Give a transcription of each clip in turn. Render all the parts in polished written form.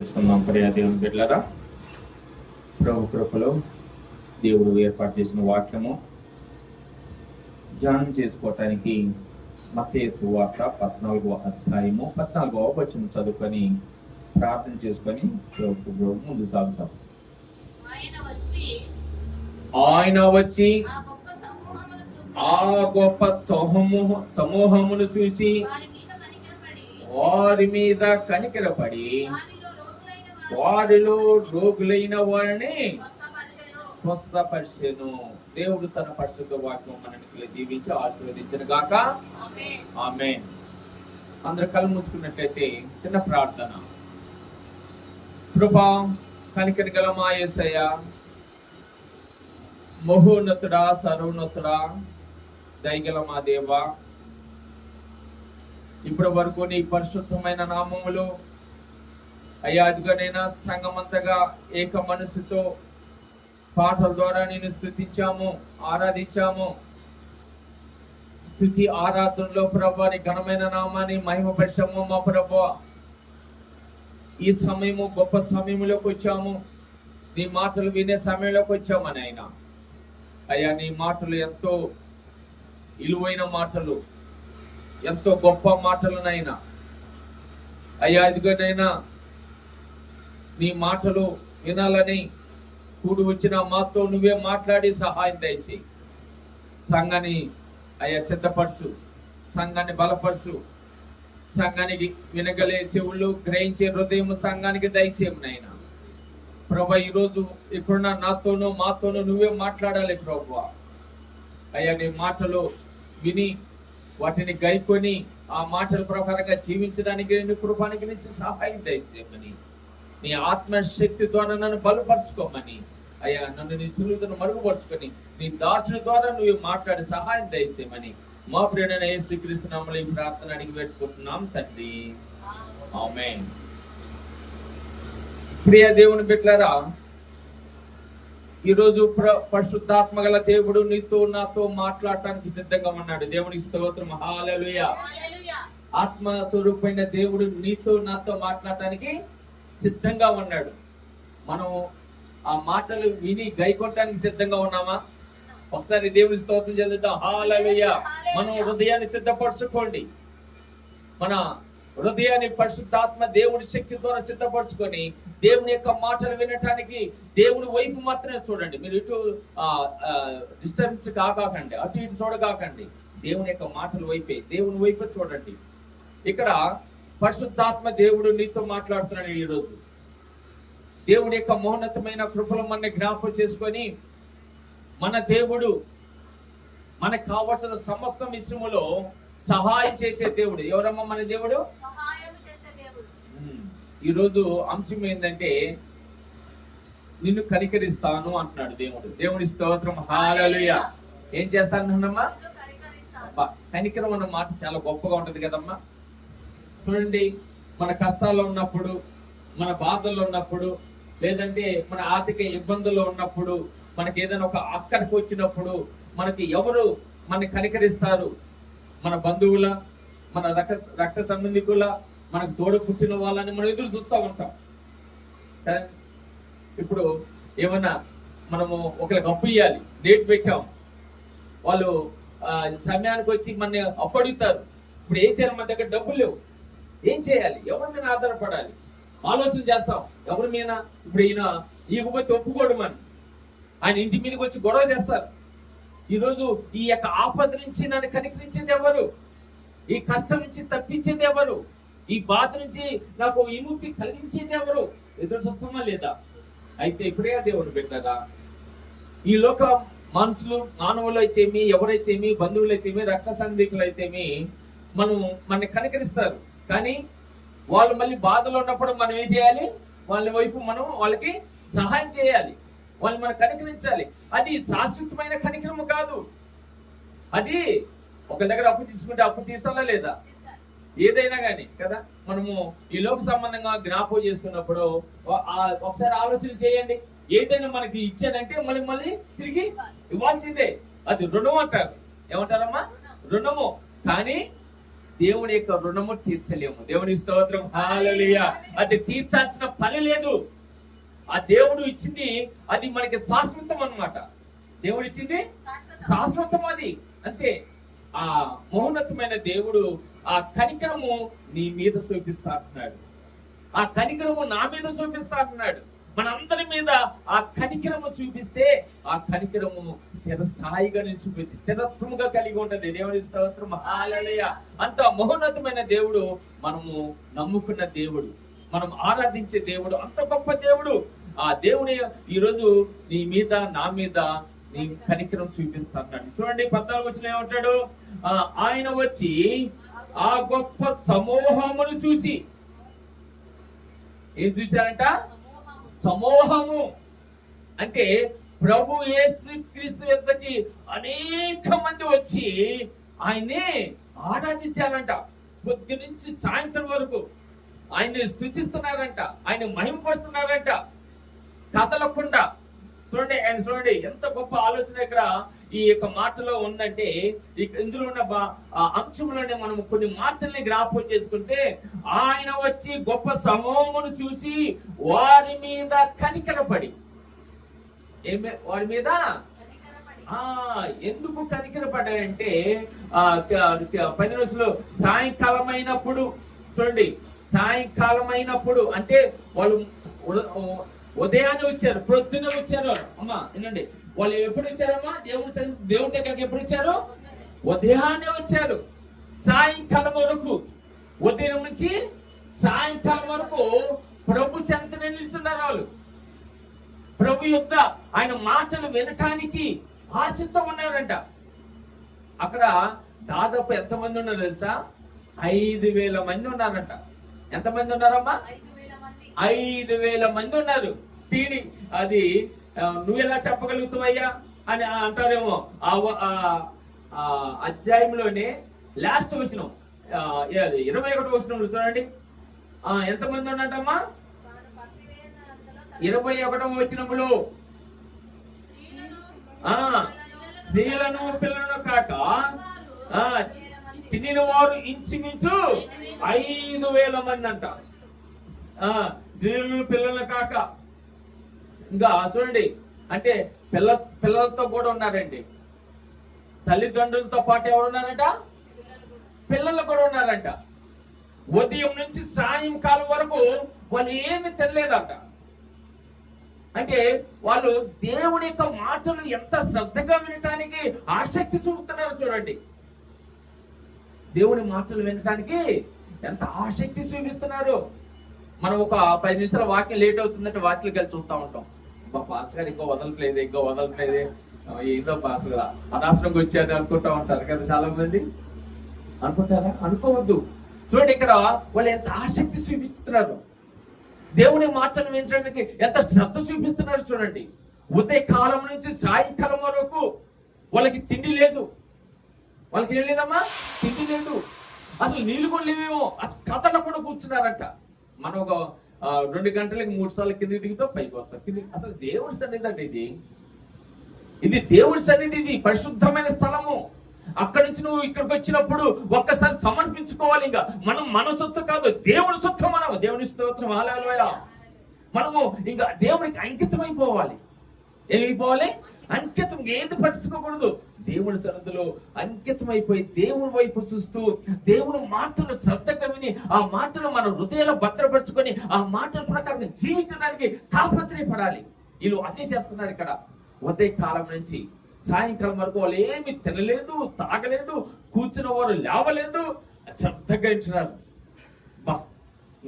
ప్రియ దేవుని బిడ్డలారా, ప్రభు కృపలో దేవుడు ఏర్పాటు చేసిన వాక్యము ధ్యానం చేసుకోవటానికి మత్తయి సువార్త 14వ అధ్యాయము 14వ వచనం చదువుకొని ప్రార్థన చేసుకొని ముందు సాగుతాం. ఆయన వచ్చి ఆ గొప్ప సమూహమును చూసి వారి మీద కనికరపడి వారిలో రోగులైన వారిని స్వస్థపరిచెను. దేవుడు తన పరిశుద్ధ వాక్యం మనకి దీవించి ఆశీర్వదించిన గాక ఆమేన్. అందరు కళ్ళు మూసుకున్నట్లయితే చిన్న ప్రార్థన. కృపా కనికర గల మా యేసయ్య, మహోన్నతుడా, సర్వోన్నతుడా, దయగల మా దేవా, ఇప్పటి వరకు నీ పరిశుద్ధమైన నామములు అయ్యా అదిగానైనా సంఘమంతగా ఏక మనసుతో పాటల ద్వారా నేను స్తుతించాము, ఆరాధించాము. స్తుతి ఆరాధనలో ప్రభా నీ ఘనమైన నామాన్ని మహిమపరిచాము. మా ప్రభా ఈ సమయము గొప్ప సమయంలోకి వచ్చాము, నీ మాటలు వినే సమయంలోకి వచ్చామని ఆయన. అయ్యా నీ మాటలు ఎంతో విలువైన మాటలు, ఎంతో గొప్ప మాటలనైనా అయ్యా ఇదిగోనైనా నీ మాటలు వినాలని కూడి వచ్చిన మాతో నువ్వే మాట్లాడి సహాయం దయచేయి. సంఘాన్ని అయ్యా సిద్ధపరచు, సంఘాన్ని బలపరచు, సంఘానికి వినగలే చెవులు, గ్రహించే హృదయం సంఘానికి దయచేయమునైనా ప్రభా. ఈరోజు ఇక్కడున్న నాతోనూ మాతోనూ నువ్వే మాట్లాడాలి ప్రభా. అయ్యా నీ మాటలు విని వాటిని గైకొని ఆ మాటల ప్రకారంగా జీవించడానికి నీ కృపానికి నుంచి సహాయం దయచేయమని, నీ ఆత్మశక్తి ద్వారా నన్ను బలపరచుకోమని, అయ్యా నన్ను నీ సులువును మరుగుపరుచుకొని నీ దాసుని ద్వారా నువ్వు మాట్లాడి సహాయం దయచేయమని మా ప్రియమైన యేసుక్రీస్తు నామములో ఈ ప్రార్థన అడిగి పెట్టుకుంటున్నాం తండ్రి, ఆమేన్. ప్రియ దేవుని బిడ్డలారా, ఈరోజు పరిశుద్ధాత్మ గల దేవుడు నీతో నాతో మాట్లాడటానికి సిద్ధంగా ఉన్నాడు. దేవునికి స్తోత్రం, హల్లెలూయా. ఆత్మ స్వరూపమైన దేవుడు నీతో నాతో మాట్లాడటానికి సిద్ధంగా ఉన్నాడు. మనం ఆ మాటలు విని గైకొట్టడానికి సిద్ధంగా ఉన్నామా? ఒకసారి దేవుని స్తోత్రం చెందుతాం, హల్లెలూయా. మనం హృదయాన్ని సిద్ధపరచుకోండి, మన హృదయాన్ని పరిశుద్ధాత్మ దేవుడి శక్తి ద్వారా సిద్ధపరచుకొని దేవుని యొక్క మాటలు వినటానికి దేవుని వైపు మాత్రమే చూడండి. మీరు ఇటు డిస్టర్బెన్స్ కాకండి, అటు ఇటు చూడకాకండి. దేవుని యొక్క మాటల వైపే, దేవుని వైపు చూడండి. ఇక్కడ పరిశుద్ధాత్మ దేవుడు నీతో మాట్లాడుతున్నాడు. ఈరోజు దేవుని యొక్క మహోన్నతమైన కృపలు మన జ్ఞాపకం చేసుకొని, మన దేవుడు మనకు కావాల్సిన సమస్త విషయములో సహాయం చేసే దేవుడు. ఎవరమ్మా మన దేవుడు? ఈరోజు అంశం ఏంటంటే నిన్ను కనికరిస్తాను అంటున్నాడు దేవుడు. దేవుని స్తోత్రం, హల్లెలూయా. ఏం చేస్తానమ్మా? కనికరం అన్న మాట చాలా గొప్పగా ఉంటది కదమ్మా. చూడండి, మన కష్టాల్లో ఉన్నప్పుడు, మన బాధల్లో ఉన్నప్పుడు, లేదంటే మన ఆర్థిక ఇబ్బందుల్లో ఉన్నప్పుడు, మనకి ఏదైనా ఒక అక్కడికి వచ్చినప్పుడు మనకి ఎవరు మన కనికరిస్తారు? మన బంధువుల, మన రక్త సంబంధికుల, మనకు తోడు పుట్టిన వాళ్ళని మనం ఎదురు చూస్తూ ఉంటాం. ఇప్పుడు ఏమన్నా మనము ఒకరికి అప్పు ఇవ్వాలి, డేట్ పెట్టాం, వాళ్ళు సమయానికి వచ్చి మన అప్పు అడుగుతారు. ఇప్పుడు ఏం చేయాలి? మన దగ్గర డబ్బులు లేవు, ఏం చేయాలి? ఎవరి మీద ఆధారపడాలి? ఆలోచన చేస్తాం. ఎవరి మీద? ఇప్పుడు ఈయన ఇకపోతే ఒప్పుకోడు, మన ఆయన ఇంటి మీదకి వచ్చి గొడవ చేస్తారు. ఈరోజు ఈ యొక్క ఆపద నుంచి నన్ను కనికరించేది ఎవరు? ఈ కష్టం నుంచి తప్పించేది ఎవరు? ఈ బాధ నుంచి నాకు విముక్తి కలిగించేది ఎవరు? ఎదురు చూస్తామా లేదా? అయితే ఇప్పుడే దేవుడు పెట్టారా, ఈ లోక మనుషులు, మానవులు అయితేమి, ఎవరైతేమి, బంధువులు అయితేమి, రక్త సంధికులు అయితేమి మనని కనికరిస్తారు. కానీ వాళ్ళు మళ్ళీ బాధలో ఉన్నప్పుడు మనం ఏం చేయాలి? వాళ్ళ వైపు మనం వాళ్ళకి సహాయం చేయాలి, వాళ్ళు మనం కనికరించాలి. అది శాశ్వతమైన కనికరము కాదు. అది ఒక దగ్గర అప్పు తీసుకుంటే అప్పు తీసాలా లేదా? ఏదైనా కానీ కదా, మనము ఈ లోక సంబంధంగా జ్ఞాపకం చేసుకున్నప్పుడు ఒకసారి ఆలోచన చేయండి. ఏదైనా మనకి ఇచ్చానంటే మళ్ళీ తిరిగి ఇవ్వాల్సిందే. అది రుణం అంటారు. ఏమంటారమ్మా? రుణము. కానీ దేవుని యొక్క రుణము తీర్చలేము. దేవుని స్తోత్రం, హల్లెలూయా. అది తీర్చాల్సిన పని లేదు. ఆ దేవుడు ఇచ్చింది అది మనకి శాశ్వతం అన్నమాట. దేవుడు ఇచ్చింది శాశ్వతం, అది అంతే. ఆ మౌనతమైన దేవుడు ఆ కనికరము నీ మీద చూపిస్తా అంటున్నాడు. ఆ కనికరము నా మీద చూపిస్తా అంటున్నాడు. మనందరి మీద ఆ కనికరము చూపిస్తే ఆ కనికరము స్థాయిగా నిలిచిపోయింది, స్థిరత్వముగా కలిగి ఉంటది. దేవుని స్తోత్రం, హల్లెలూయా. అంత మహోన్నతమైన దేవుడు, మనము నమ్ముకున్న దేవుడు, మనం ఆరాధించే దేవుడు, అంత గొప్ప దేవుడు. ఆ దేవుని ఈరోజు నీ మీద నా మీద నీ కనికరం చూపిస్తాడు. చూడండి 14 వచనం ఏమంటాడు? ఆయన వచ్చి ఆ గొప్ప సమూహమును చూసి, ఏం చూశారంట? సమూహము అంటే ప్రభు యేసుక్రీస్తు యొద్దకి అనేక మంది వచ్చి ఆయన్ని ఆరాధించారంట. పొద్దు నుంచి సాయంత్రం వరకు ఆయన్ని స్తుతిస్తున్నారంట, ఆయన మహిమపరుస్తున్నారంట కదలకుండా. చూడండి, ఆయన చూడండి ఎంత గొప్ప ఆలోచన ఇక్కడ ఈ యొక్క మాటలో ఉందంటే, ఇందులో ఉన్న అంశంలోనే మనం కొన్ని మాటల్ని జ్ఞాపకం చేసుకుంటే, ఆయన వచ్చి గొప్ప సమూహమును చూసి వారి మీద కనికరపడి, వారి మీద ఎందుకు కనికరపడ్డాయంటే 10 రోజులు సాయంకాలం అయినప్పుడు, చూడండి సాయంకాలం అయినప్పుడు అంటే వాళ్ళు ఉదయాన్నే వచ్చారు, ప్రొద్దున వచ్చారు. అమ్మా వినండి, వాళ్ళు ఎప్పుడు వచ్చారమ్మా? దేవుడి దగ్గరికి ఎప్పుడు వచ్చారు? ఉదయాన్నే వచ్చారు. సాయంకాలం వరకు, ఉదయం నుంచి సాయంకాలం వరకు ప్రభు చెంతనే నిల్చున్నారు వాళ్ళు. ప్రభు యుద్ధ ఆయన మాటలు వినటానికి ఆశతో ఉన్నారంట. అక్కడ దాదాపు ఎంతమంది ఉన్నారు తెలుసా? 5,000 మంది ఉన్నారంట. ఎంతమంది ఉన్నారమ్మా? 5,000 మంది ఉన్నారు. అది నువ్వెలా చెప్పగలుగుతావయ్యా అని అంటారేమో. ఆ అధ్యాయంలోనే లాస్ట్ వచనం 21వ వచనంలో చూడండి, ఎంతమంది ఉన్నారమ్మా? 21వ వచనంలో స్త్రీలను పిల్లలను కాక తినిన వారు ఇంచుమించు 5,000 మంది అంట. స్త్రీలను పిల్లలు కాక, ఇంకా చూడండి, అంటే పిల్లలతో కూడా ఉన్నారండి. తల్లిదండ్రులతో పాటు ఎవరు ఉన్నారంట? పిల్లలు కూడా ఉన్నారంట. ఉదయం నుంచి సాయంకాలం వరకు వాళ్ళు ఏమి తినలేదంట. అంటే వాళ్ళు దేవుని యొక్క మాటలు ఎంత శ్రద్ధగా వినటానికి ఆసక్తి చూపుతున్నారు. చూడండి, దేవుని మాటలు వినటానికి ఎంత ఆసక్తి చూపిస్తున్నారు. మనం ఒక 10 నిమిషాల వాక్యం లేట్ అవుతుందంటే వాచ్లోకి వెళ్ళి చూస్తూ ఉంటాం. పాస్టర్ గారు ఇంకో వదలట్లేదే, ఏదో పాస్టర్ గారు అనవసరంగా వచ్చారు అనుకుంటా ఉంటారు కదా చాలా మంది. అనుకుంటారా? అనుకోవద్దు. చూడండి, ఇక్కడ వాళ్ళు ఎంత ఆసక్తి చూపిస్తున్నారు, దేవుని మాటలు వినడానికి ఎంత శ్రద్ధ చూపిస్తున్నారు. చూడండి, ఉదయ కాలం నుంచి సాయంకాలం వరకు వాళ్ళకి తిండి లేదు. వాళ్ళకి ఏం లేదమ్మా? తిండి లేదు, అసలు నీళ్ళు కూడా లేవేమో. కథలో కూడా కూర్చున్నారంట. మనం ఒక 2 గంటలకి 3 సార్లు కింద దిగుతాం, పైకి వస్తాం. అసలు దేవుడి సన్నిధి అంటే ఇది దేవుడి సన్నిధి, ఇది పరిశుద్ధమైన స్థలము. అక్కడి నుంచి నువ్వు ఇక్కడికి వచ్చినప్పుడు ఒక్కసారి సమర్పించుకోవాలి. ఇంకా మనం మన సొత్తు కాదు, దేవుడి సొత్తు. మనం దేవుని స్తోత్రం, హల్లెలూయా. మనము ఇంకా దేవుడికి అంకితం అయిపోవాలి. ఏమైపోవాలి? అంకితం. ఏది పట్టించుకోకూడదు. దేవుడి సన్నిధిలో అంకితం అయిపోయి దేవుడి వైపు చూస్తూ దేవుని మాటలు శ్రద్ధగా విని ఆ మాటలు మన హృదయాలు భద్రపరుచుకొని ఆ మాటల ప్రకారం జీవించడానికి తాపత్రయపడాలి. వీళ్ళు అదే చేస్తున్నారు ఇక్కడ. ఉదయ కాలం నుంచి సాయంకాలం వరకు వాళ్ళు ఏమి తినలేదు, తాగలేదు, కూర్చున్న వారు లేవలేదు, శ్రద్ధగా ఇచ్చినారు.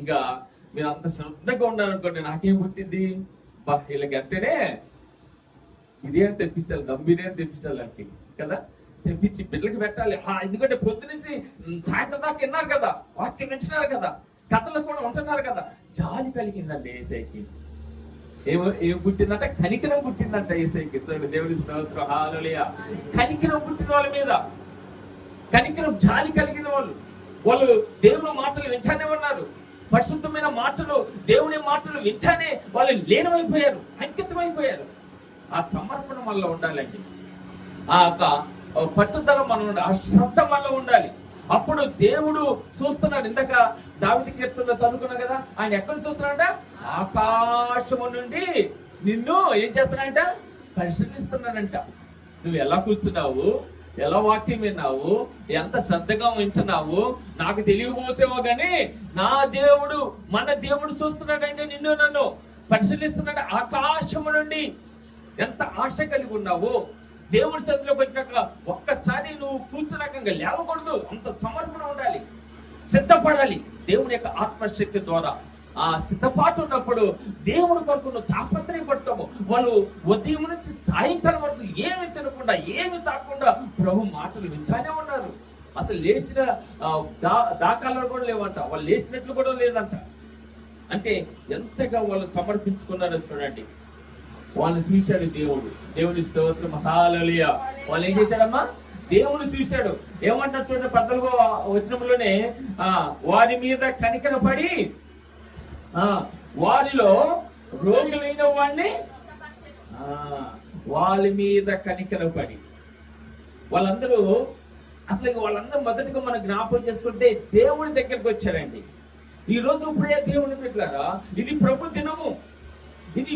ఇంకా మీరు అంత శ్రద్ధగా ఉన్నారనుకోండి, నాకేం పుట్టింది? వీళ్ళకి అంటేనే బిర్యానీ తెప్పించాలి, దమ్ బిర్యానీ తెప్పించాలి అంటే కదా, తెప్పించి బిడ్డలకి పెట్టాలి. ఎందుకంటే పొద్దు నుంచి సాయంత్రం దాకా విన్నారు కదా, వాక్యం వింటున్నారు కదా, కథలు కూడా ఉంటున్నారు కదా. జాలి కలిగిందండి యేసయ్యకి. ఏం పుట్టిందంట? కనికరం పుట్టిందంట యేసయ్యకి. చూడండి, దేవుని స్తోత్రం, హల్లెలూయా. కనికరం పుట్టిన వాళ్ళ మీద, కనికరం, జాలి కలిగిన వాళ్ళు దేవుని మాటలు వింటానే ఉన్నారు. పరిశుద్ధమైన మాటలు, దేవుని మాటలు వింటానే వాళ్ళు లీనమైపోయారు, అంకితమైపోయారు. ఆ సమర్పణ వల్ల ఉండాలండి, ఆ యొక్క పట్టుదల మనం ఉండాలి, ఆ శ్రద్ధ వల్ల ఉండాలి. అప్పుడు దేవుడు చూస్తున్నాడు. ఇందాక దావీదు కీర్తనలో చదువుకున్నాం కదా, ఆయన ఎక్కడ చూస్తున్నాడంట? ఆకాశము నుండి నిన్ను ఏం చేస్తున్నాడంట? పరిశీలిస్తున్నాడంట. నువ్వు ఎలా కూర్చున్నావు, ఎలా వాక్యం విన్నావు, ఎంత శ్రద్ధగా వింటున్నావు నాకు తెలియబోసేమో గాని నా దేవుడు, మన దేవుడు చూస్తున్నాడంటే నిన్ను నన్ను పరిశీలిస్తున్నాడు. ఆకాశము నుండి ఎంత ఆశ కలిగి ఉన్నావు. దేవుడి సన్నిధిలోకి వచ్చినాక ఒక్కసారి నువ్వు కూర్చున్నాక లేవకూడదు, అంత సమర్పణ ఉండాలి, సిద్ధపడాలి. దేవుని యొక్క ఆత్మశక్తి ద్వారా ఆ సిద్ధపాటు ఉన్నప్పుడు దేవుని కొరకు నువ్వు తాపత్రయపడతావు. వాళ్ళు ఉదయం నుంచి సాయంకాలం వరకు ఏమి తినకుండా ఏమి తాకుండా ప్రభు మాటలు వింటానే ఉన్నారు. అసలు లేచిన దాఖలాలు కూడా లేవంట, వాళ్ళు లేచినట్లు కూడా లేదంట. అంటే ఎంతగా వాళ్ళు సమర్పించుకున్నారో చూడండి. వాళ్ళని చూశాడు దేవుడు. దేవుని స్తోత్రం, హల్లెలూయా. వాళ్ళు ఏం చేశాడమ్మా? దేవుడు చూశాడు. ఏమంటా చూడండి, 14వ వచనంలోనే వారి మీద కనికరపడి వారిలో రోగులైన వాడిని వాళ్ళ మీద కనికరపడి, వాళ్ళందరూ మొదటిగా మనం జ్ఞాపకం చేసుకుంటే దేవుని దగ్గరికి వచ్చారండి. ఈ రోజు ఇప్పుడే దేవుని పెట్టారా, ఇది ప్రభు దినము, ఇది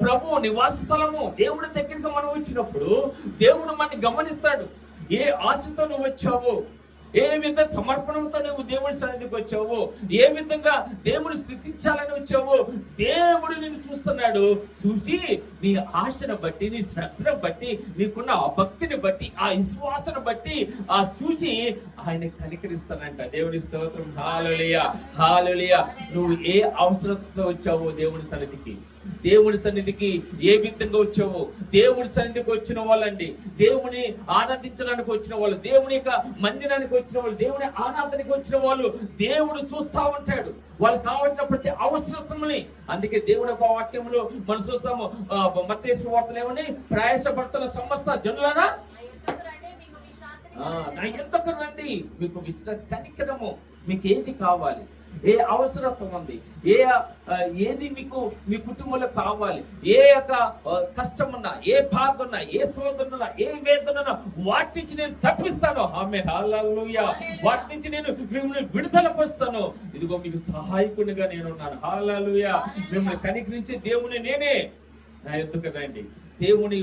ప్రభు నివాస స్థలము. దేవుడి దగ్గరికి మనం వచ్చినప్పుడు దేవుడు మనని గమనిస్తాడు. ఏ ఆశతో నువ్వు వచ్చావు, ఏ విధంగా సమర్పణతో నువ్వు దేవుడి సన్నిధికి వచ్చావు, ఏ విధంగా దేవుడు స్థితించాలని వచ్చావు, దేవుడు నిన్ను చూస్తున్నాడు. చూసి నీ ఆశను బట్టి, నీ శ్రద్ధను బట్టి, నీకున్న ఆ భక్తిని బట్టి, ఆ విశ్వాసను బట్టి చూసి ఆయన కనికరిస్తానంట. దేవుని స్తోత్రం, హల్లెలూయా, హల్లెలూయా. నువ్వు ఏ అవసరంతో వచ్చావో దేవుని సన్నిధికి, దేవుని సన్నిధికి ఏ విధంగా వచ్చావో, దేవుడి సన్నిధికి వచ్చిన వాళ్ళండి, దేవుని ఆనందించడానికి వచ్చిన వాళ్ళు, దేవుని యొక్క మందిరానికి వచ్చిన వాళ్ళు, దేవుని ఆరాధనకి వచ్చిన వాళ్ళు దేవుడు చూస్తా ఉంటాడు. వాళ్ళు కావాల్సిన ప్రతి అవసరతని. అందుకే దేవుడు ఒక వాక్యంలో మనం చూస్తాము, మత్తయి సువార్తలో ఏమని, ప్రయాసపడుతున్న సమస్త జనులారా నా యొద్దకు రండి, మీకు విశ్రాంతి, కనికరము. మీకు ఏది కావాలి, ఏ అవసరత ఉంది, ఏది మీకు మీ కుటుంబంలో కావాలి, ఏ యొక్క కష్టం ఉన్నా, ఏ బాధ ఉన్నా, ఏ శోధన, ఏ వేదన, వాటి నుంచి నేను తప్పిస్తాను. ఆమేన్, హల్లెలూయా. వాటి నుంచి నేను మిమ్మల్ని విడుదల పరుస్తాను. ఇదిగో మీకు సహాయకునిగా నేను ఉన్నాను. హల్లెలూయా. మిమ్మల్ని కనికరించే దేవుని నేనే. నా యొద్దకు రండి. దేవుని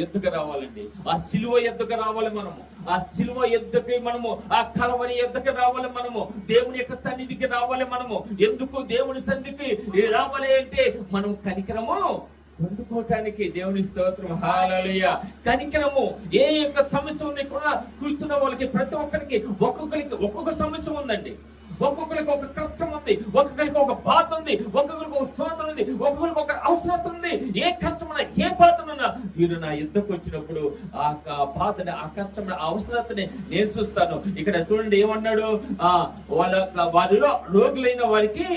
ఎద్దుకు రావాలండి. ఆ సిలువ ఎద్దుకు రావాలి మనము. ఆ సిలువ ఎద్దుకి మనము, ఆ కలవరి ఎద్దుకు రావాలి మనము. దేవుని యొక్క సన్నిధికి రావాలి మనము. ఎందుకు దేవుని సన్నిధికి రావాలి అంటే మనం కనికరము పొందుకోవటానికి. దేవుని స్తోత్రం, హల్లెలూయా. కనికరము. ఏ యొక్క సమస్య ఉంది కూడా కూర్చున్న వాళ్ళకి, ప్రతి ఒక్కరికి ఒక్కొక్క సమస్య ఉందండి. ఒక్కొక్కరికి ఒక కష్టం ఉంది, ఒక్కొక్కరికి ఒక బాధ ఉంది, ఒక్కొక్కరికి ఒక శోధన ఉంది, ఒక్కొక్కరికి ఒక అవసరం ఉంది. ఏ కష్టమన్నా, ఏ బాధనున్నా మీరు నా యుద్ధకు వచ్చినప్పుడు ఆ బాధని, ఆ కష్టం, ఆ అవసరతని నేను చూస్తాను. ఇక్కడ చూడండి ఏమన్నాడు, వారిలో రోగులైన వారికి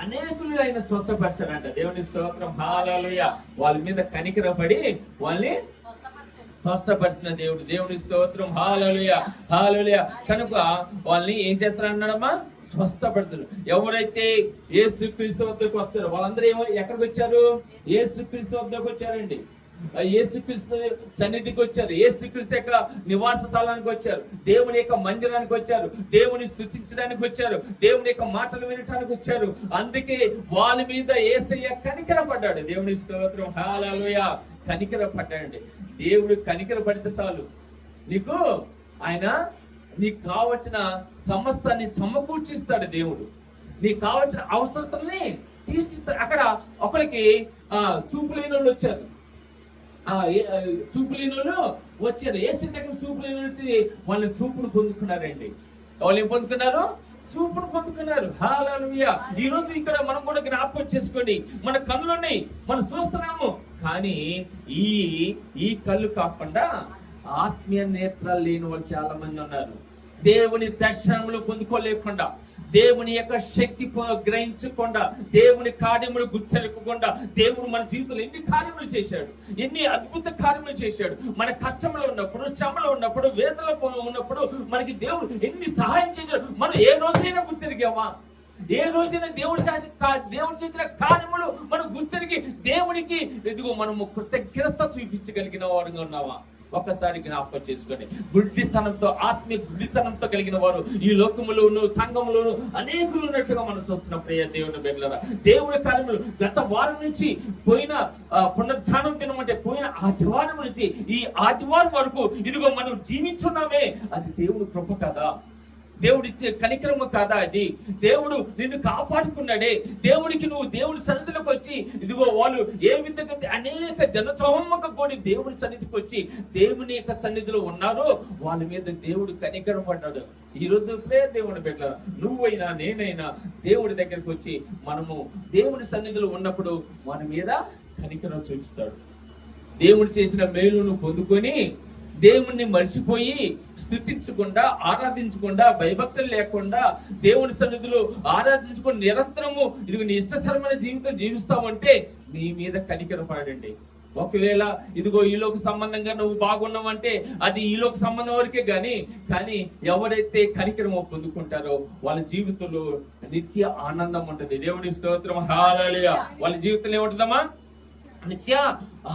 అనేకులు ఆయన స్వస్థపరిచారంట. దేవుని స్తోత్రం, హల్లెలూయా. వాళ్ళ మీద కనికరపడి వాళ్ళని స్వస్థపరిచిన దేవుడు. దేవుని స్తోత్రం, హల్లెలూయా, హల్లెలూయా. కనుక వాళ్ళని ఏం చేస్తారన్నాడమ్మా? స్వస్థపడుతున్నారు. ఎవరైతే యేసుక్రీస్తు వద్దకు వచ్చారో వాళ్ళందరూ ఎక్కడికి వచ్చారు? యేసుక్రీస్తు వద్దకు వచ్చారండి. యేసుక్రీస్తు సన్నిధికి వచ్చారు. యేసుక్రీస్తు యొక్క నివాస స్థలానికి వచ్చారు. దేవుని యొక్క మందిరానికి వచ్చారు. దేవుని స్తుతించడానికి వచ్చారు. దేవుని యొక్క మాటలు వినటానికి వచ్చారు. అందుకే వాళ్ళ మీద యేసయ్య కనికరపడ్డాడు. దేవుని స్తోత్రం, హల్లెలూయా. కనికరపడ్డాడండి. దేవుడు కనికరపడితే చాలు, నీకు కావలసిన సమస్తాన్ని సమకూర్చిస్తాడు. దేవుడు నీకు కావలసిన అవసరతల్ని తీర్చిస్తాడు. అక్కడ ఒకరికి చూపు లేని వాళ్ళు వచ్చారు. చూపు లేని వాళ్ళు వచ్చారు. యేసు దగ్గర చూపు లేని వచ్చి వాళ్ళని చూపును పొందుకున్నారండి. వాళ్ళు ఏం పొందుకున్నారు? చూపును పొందుకున్నారు. హల్లెలూయా. ఈ రోజు ఇక్కడ మనం కూడా జ్ఞాపకం చేసుకోండి, మన కళ్ళు ఉన్నాయి, మనం చూస్తున్నాము, కానీ ఈ కళ్ళు కాకుండా ఆత్మీయ నేత్రాలు లేని వాళ్ళు చాలా మంది ఉన్నారు. దేవుని దర్శనములు పొందుకోలేకుండా, దేవుని యొక్క శక్తి గ్రహించకుండా, దేవుని కార్యములు గుర్తెరగకుండా, దేవుడు మన జీవితంలో ఎన్ని కార్యములు చేశాడు, ఎన్ని అద్భుత కార్యములు చేశాడు. మన కష్టంలో ఉన్నప్పుడు, శ్రమలో ఉన్నప్పుడు, వేదనలో ఉన్నప్పుడు మనకి దేవుడు ఎన్ని సహాయం చేశాడు. మనం ఏ రోజైనా గుర్తెరిగామా? ఏ రోజైనా దేవుడు చేసిన కార్యములు మనం గుర్తెరిగి దేవునికి ఇదిగో మనము కృతజ్ఞత చూపించగలిగిన వారుగా ఉన్నావా? ఒక్కసారి జ్ఞాపకం చేసుకోండి. గుడ్డితనంతో, ఆత్మీయ గుడ్డితనంతో కలిగిన వారు ఈ లోకములోను సంఘములోను అనేకులు ఉన్నట్లుగా మనం చూస్తున్నాం. ప్రియ దేవుని బిడ్డలారా, దేవుడి కార్యములు గత వారం నుంచి పోయిన పునరుద్ధానం దినం అంటే పోయిన ఆదివారం నుంచి ఈ ఆదివారం వరకు ఇదిగో మనం జీవించున్నామే, అది దేవుడి కృప కదా, దేవుడిచ్చే కనికరము కాదా? అది దేవుడు నిన్ను కాపాడుకున్నాడే. దేవుడికి నువ్వు దేవుడి సన్నిధిలోకి వచ్చి ఇదిగో వాళ్ళు ఏ విధంగా అనేక జనసమూహంగా కూడి దేవుడి సన్నిధికి వచ్చి దేవుని యొక్క సన్నిధిలో ఉన్నారో వాళ్ళ మీద దేవుడు కనికరం పడ్డాడు. ఈ రోజు దేవుని బిడ్డలారా, నువ్వైనా నేనైనా దేవుడి దగ్గరికి వచ్చి మనము దేవుడి సన్నిధిలో ఉన్నప్పుడు మన మీద కనికరం చూపిస్తాడు. దేవుడు చేసిన మేలును పొందుకొని దేవుణ్ణి మర్చిపోయి స్తుతించకుండా, ఆరాధించకుండా, భయభక్తులు లేకుండా దేవుని సన్నిధిలో ఆరాధించుకొని నిరంతరము ఇదిగో నీ ఇష్టసరమైన జీవితం జీవిస్తావంటే నీ మీద కనికరం పడండి. ఒకవేళ ఇదిగో ఈలోక సంబంధంగా నువ్వు బాగున్నావంటే అది ఈలోక సంబంధం వరకే కానీ ఎవరైతే కనికరం పొందుకుంటారో వాళ్ళ జీవితంలో నిత్య ఆనందం ఉంటుంది. దేవుని స్తోత్రం, హల్లెలూయా. వాళ్ళ జీవితంలో ఏముంటుందమ్మా? నిత్య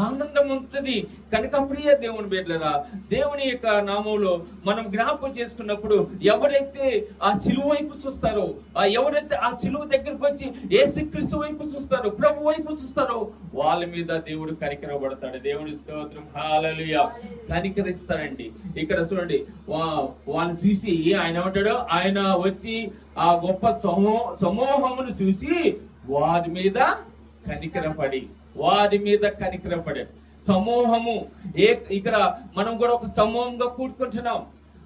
ఆనందం ఉంటుంది. కనుక ప్రియ దేవుని బిడ్డలారా, దేవుని యొక్క నామంలో మనం జ్ఞాపకం చేసుకున్నప్పుడు ఎవరైతే ఆ సిలువ వైపు చూస్తారో, ఎవరైతే ఆ సిలువ దగ్గరకు వచ్చి యేసుక్రీస్తు వైపు చూస్తారో, ప్రభు వైపు చూస్తారో వాళ్ళ మీద దేవుడు కనికరపడతాడు. దేవుని స్తోత్రం, హల్లెలూయా. కనికరిస్తారండి. ఇక్కడ చూడండి, వాళ్ళు చూసి ఆయన ఏమంటాడు, ఆయన వచ్చి ఆ గొప్ప సమూహమును చూసి వారి మీద కనికరపడి, వారి మీద కనికరపడాడు. సమూహము ఇక్కడ మనం కూడా ఒక సమూహంగా కూడుకుంటున్నాం,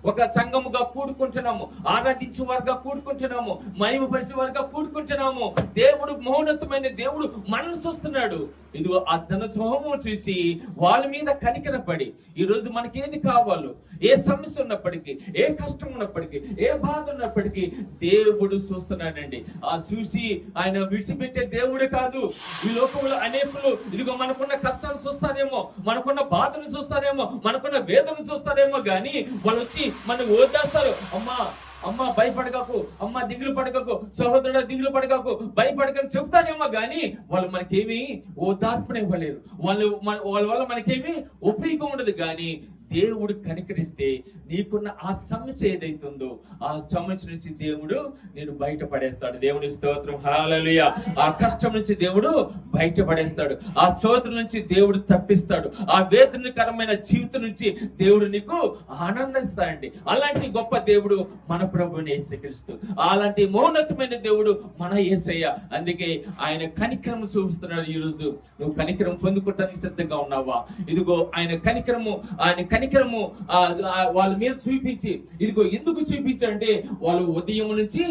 ఒక సంఘముగా కూడుకుంటున్నాము, ఆరాధించే వారుగా కూడుకుంటున్నాము, మహిమపరిచే వారుగా కూడుకుంటున్నాము. దేవుడు మౌనతమైన దేవుడు మనల్ని చూస్తున్నాడు. ఇది ఆ జనసమూహము చూసి వాళ్ళ మీద కనికరపడి ఈ రోజు మనకి ఏది కావాలో, ఏ సమస్య ఉన్నప్పటికీ, ఏ కష్టం ఉన్నప్పటికీ, ఏ బాధ ఉన్నప్పటికీ దేవుడు చూస్తున్నాడండి. ఆ చూసి ఆయన విడిచిపెట్టే దేవుడే కాదు. ఈ లోకంలో అనేకులు ఇదిగో మనకున్న కష్టాలు చూస్తారేమో, మనకున్న బాధను చూస్తారేమో, మనకున్న వేదన చూస్తారేమో, కానీ వాళ్ళు వచ్చి మనకు ఓదాస్తారు. అమ్మా భయపడకకు, అమ్మ దిగులు పడకకు, సహోదరుడు దిగులు పడకకు, భయపడకకు చెప్తారేమో కానీ వాళ్ళు మనకేమి ఓదార్పునే ఇవ్వలేరు. వాళ్ళ వల్ల మనకేమి ఉపయోగం ఉండదు. కానీ దేవుడు కనికరిస్తే నీకున్న ఆ సమస్య ఏదైతుందో ఆ సమస్య నుంచి దేవుడు నేను బయటపడేస్తాడు. దేవుని స్తోత్రం, హల్లెలూయా. ఆ కష్టం నుంచి దేవుడు బయటపడేస్తాడు. ఆ శోధన నుంచి దేవుడు తప్పిస్తాడు. ఆ వేదనకరమైన జీవితం నుంచి దేవుడు నీకు ఆనందిస్తాడండి. అలాంటి గొప్ప దేవుడు మన ప్రభువుని యేసుక్రీస్తు. అలాంటి మౌనతమైన దేవుడు మన యేసయ్య. అందుకే ఆయన కనికరం చూపిస్తున్నాడు. ఈ రోజు నువ్వు కనికరం పొందుకోవటానికి సిద్ధంగా ఉన్నావా? ఇదిగో ఆయన కనికరము వాళ్ళ మీద చూపించి, ఇదిగో ఎందుకు చూపించంటే వాళ్ళు ఉదయం నుంచి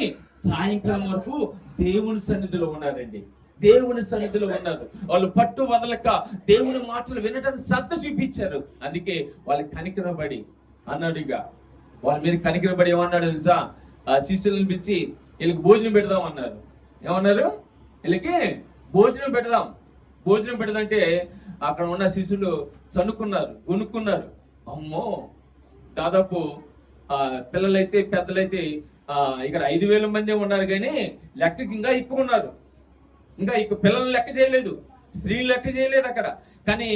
సాయంకాలం వరకు దేవుని సన్నిధిలో ఉన్నారండి. దేవుని సన్నిధిలో ఉన్నారు. వాళ్ళు పట్టు వదలక దేవుని మాటలు వినడానికి శ్రద్ధ చూపించారు. అందుకే వాళ్ళకి కనికరపడి అన్నాడుగా, వాళ్ళ మీద కనికరపడి ఏమన్నాడు తెలుసా? ఆ శిష్యులను పిలిచి వీళ్ళకి భోజనం పెడదాం అన్నారు. ఏమన్నారు? వీళ్ళకి భోజనం పెడదామంటే అక్కడ ఉన్న శిష్యులు వణుకున్నారు. అమ్మో, దాదాపు పిల్లలైతే పెద్దలైతే ఇక్కడ 5,000 మంది ఉన్నారు, కానీ లెక్కకి ఇంకా ఎక్కువ ఉన్నారు. ఇంకా పిల్లలు లెక్క చేయలేదు, స్త్రీలు లెక్క చేయలేదు అక్కడ. కానీ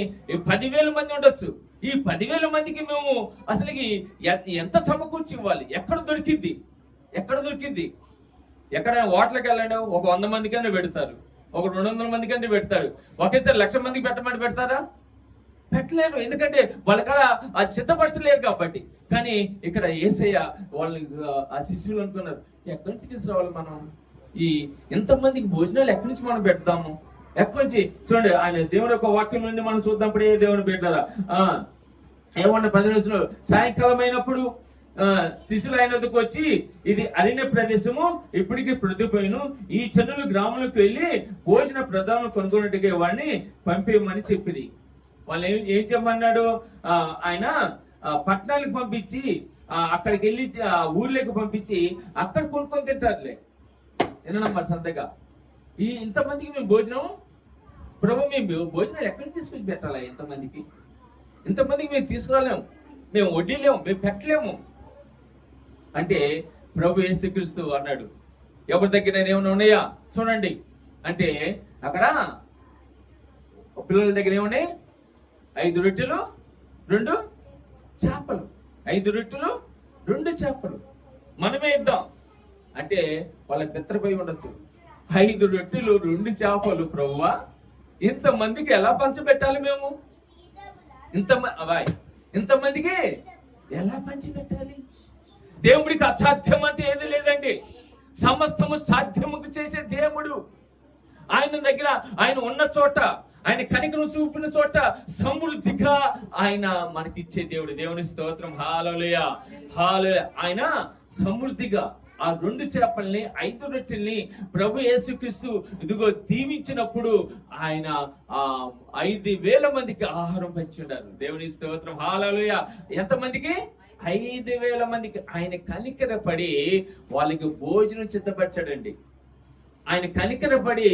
10,000 మంది ఉండొచ్చు. ఈ 10,000 మందికి మేము అసలుకి ఎంత సమకూర్చి ఇవ్వాలి? ఎక్కడ దొరికింది? ఎక్కడ హోటల్కి వెళ్ళండి, ఒక 100 మందికైనా పెడతారు, ఒక 200 మందికైనా పెడతారు. ఒకేసారి 1,00,000 మందికి పెట్టమని పెడతారా? పెట్టలేరు. ఎందుకంటే వాళ్ళక్కడ ఆ సిద్ధపరచలేరు కాబట్టి. కానీ ఇక్కడ యేసయ్య వాళ్ళు ఆ శిష్యులు అనుకున్నారు, ఎక్కడి నుంచి తీసుకురావాలి మనం? ఈ ఎంతమందికి భోజనాలు ఎక్కడి నుంచి మనం పెడతాము? ఎక్కడి నుంచి? చూడండి, ఆయన దేవుని యొక్క వాక్యం నుండి మనం చూద్దాంప్పుడే దేవుని పెట్టారా ఏమన్నా 10 రోజులు సాయంకాలం అయినప్పుడు శిష్యులు ఆయనకు వచ్చి, ఇది అరణ్య ప్రదేశము, ఇప్పటికీ ప్రొద్దుపోయిను, ఈ జనులు గ్రామంలోకి వెళ్ళి భోజన ప్రధానం కొనుక్కున్నట్టుగా వాడిని పంపేయమని చెప్పింది. వాళ్ళు ఏం చెప్పమన్నాడు? ఆయన పట్టణాలకు పంపించి అక్కడికి వెళ్ళి ఊర్లోకి పంపించి అక్కడ కొనుక్కొని తింటారులే. ఏనమ్మా సరదాగా ఇంతమందికి మేము భోజనం, ప్రభు మేము భోజనాలు ఎక్కడికి తీసుకొచ్చి పెట్టాలా? ఇంతమందికి మేము తీసుకురాలేము, మేము వడ్డీలేము, మేము పెట్టలేము అంటే ప్రభు యేసుక్రీస్తు అన్నాడు, ఎవరి దగ్గర ఏమైనా ఉన్నాయా చూడండి అంటే అక్కడ పిల్లల దగ్గర ఏమున్నాయి? 5 రొట్టెలు 2 చేపలు, 5 రొట్టెలు 2 చేపలు. మనమే ఇద్దాం అంటే వాళ్ళకి బెత్తరపోయి ఉండొచ్చు. 5 రొట్టెలు 2 చేపలు ప్రభువా, ఇంతమందికి ఎలా పంచిపెట్టాలి మేము? ఇంతమందికి ఎలా పంచిపెట్టాలి? దేవుడికి అసాధ్యం అంటే ఏది లేదండి. సమస్తము సాధ్యముకు చేసే దేవుడు. ఆయన దగ్గర, ఆయన ఉన్న చోట, ఆయన కనికరం చూపిన చోట సమృద్ధిగా ఆయన మనకిచ్చే దేవుడు. దేవుని స్తోత్రం. హల్లెలూయా, హల్లెలూయా. ఆయన సమృద్ధిగా ఆ 2 చేపల్ని 5 రొట్టెల్ని ప్రభు యేసుక్రీస్తు ఇదిగో దీవించినప్పుడు ఆయన 5,000 మందికి ఆహారం పంచుండారు. దేవుని స్తోత్రం. హల్లెలూయా. ఎంతమందికి? 5,000 మందికి. ఆయన కనికరపడి వాళ్ళకి భోజనం సిద్ధపరచాడండి. ఆయన కనికరపడి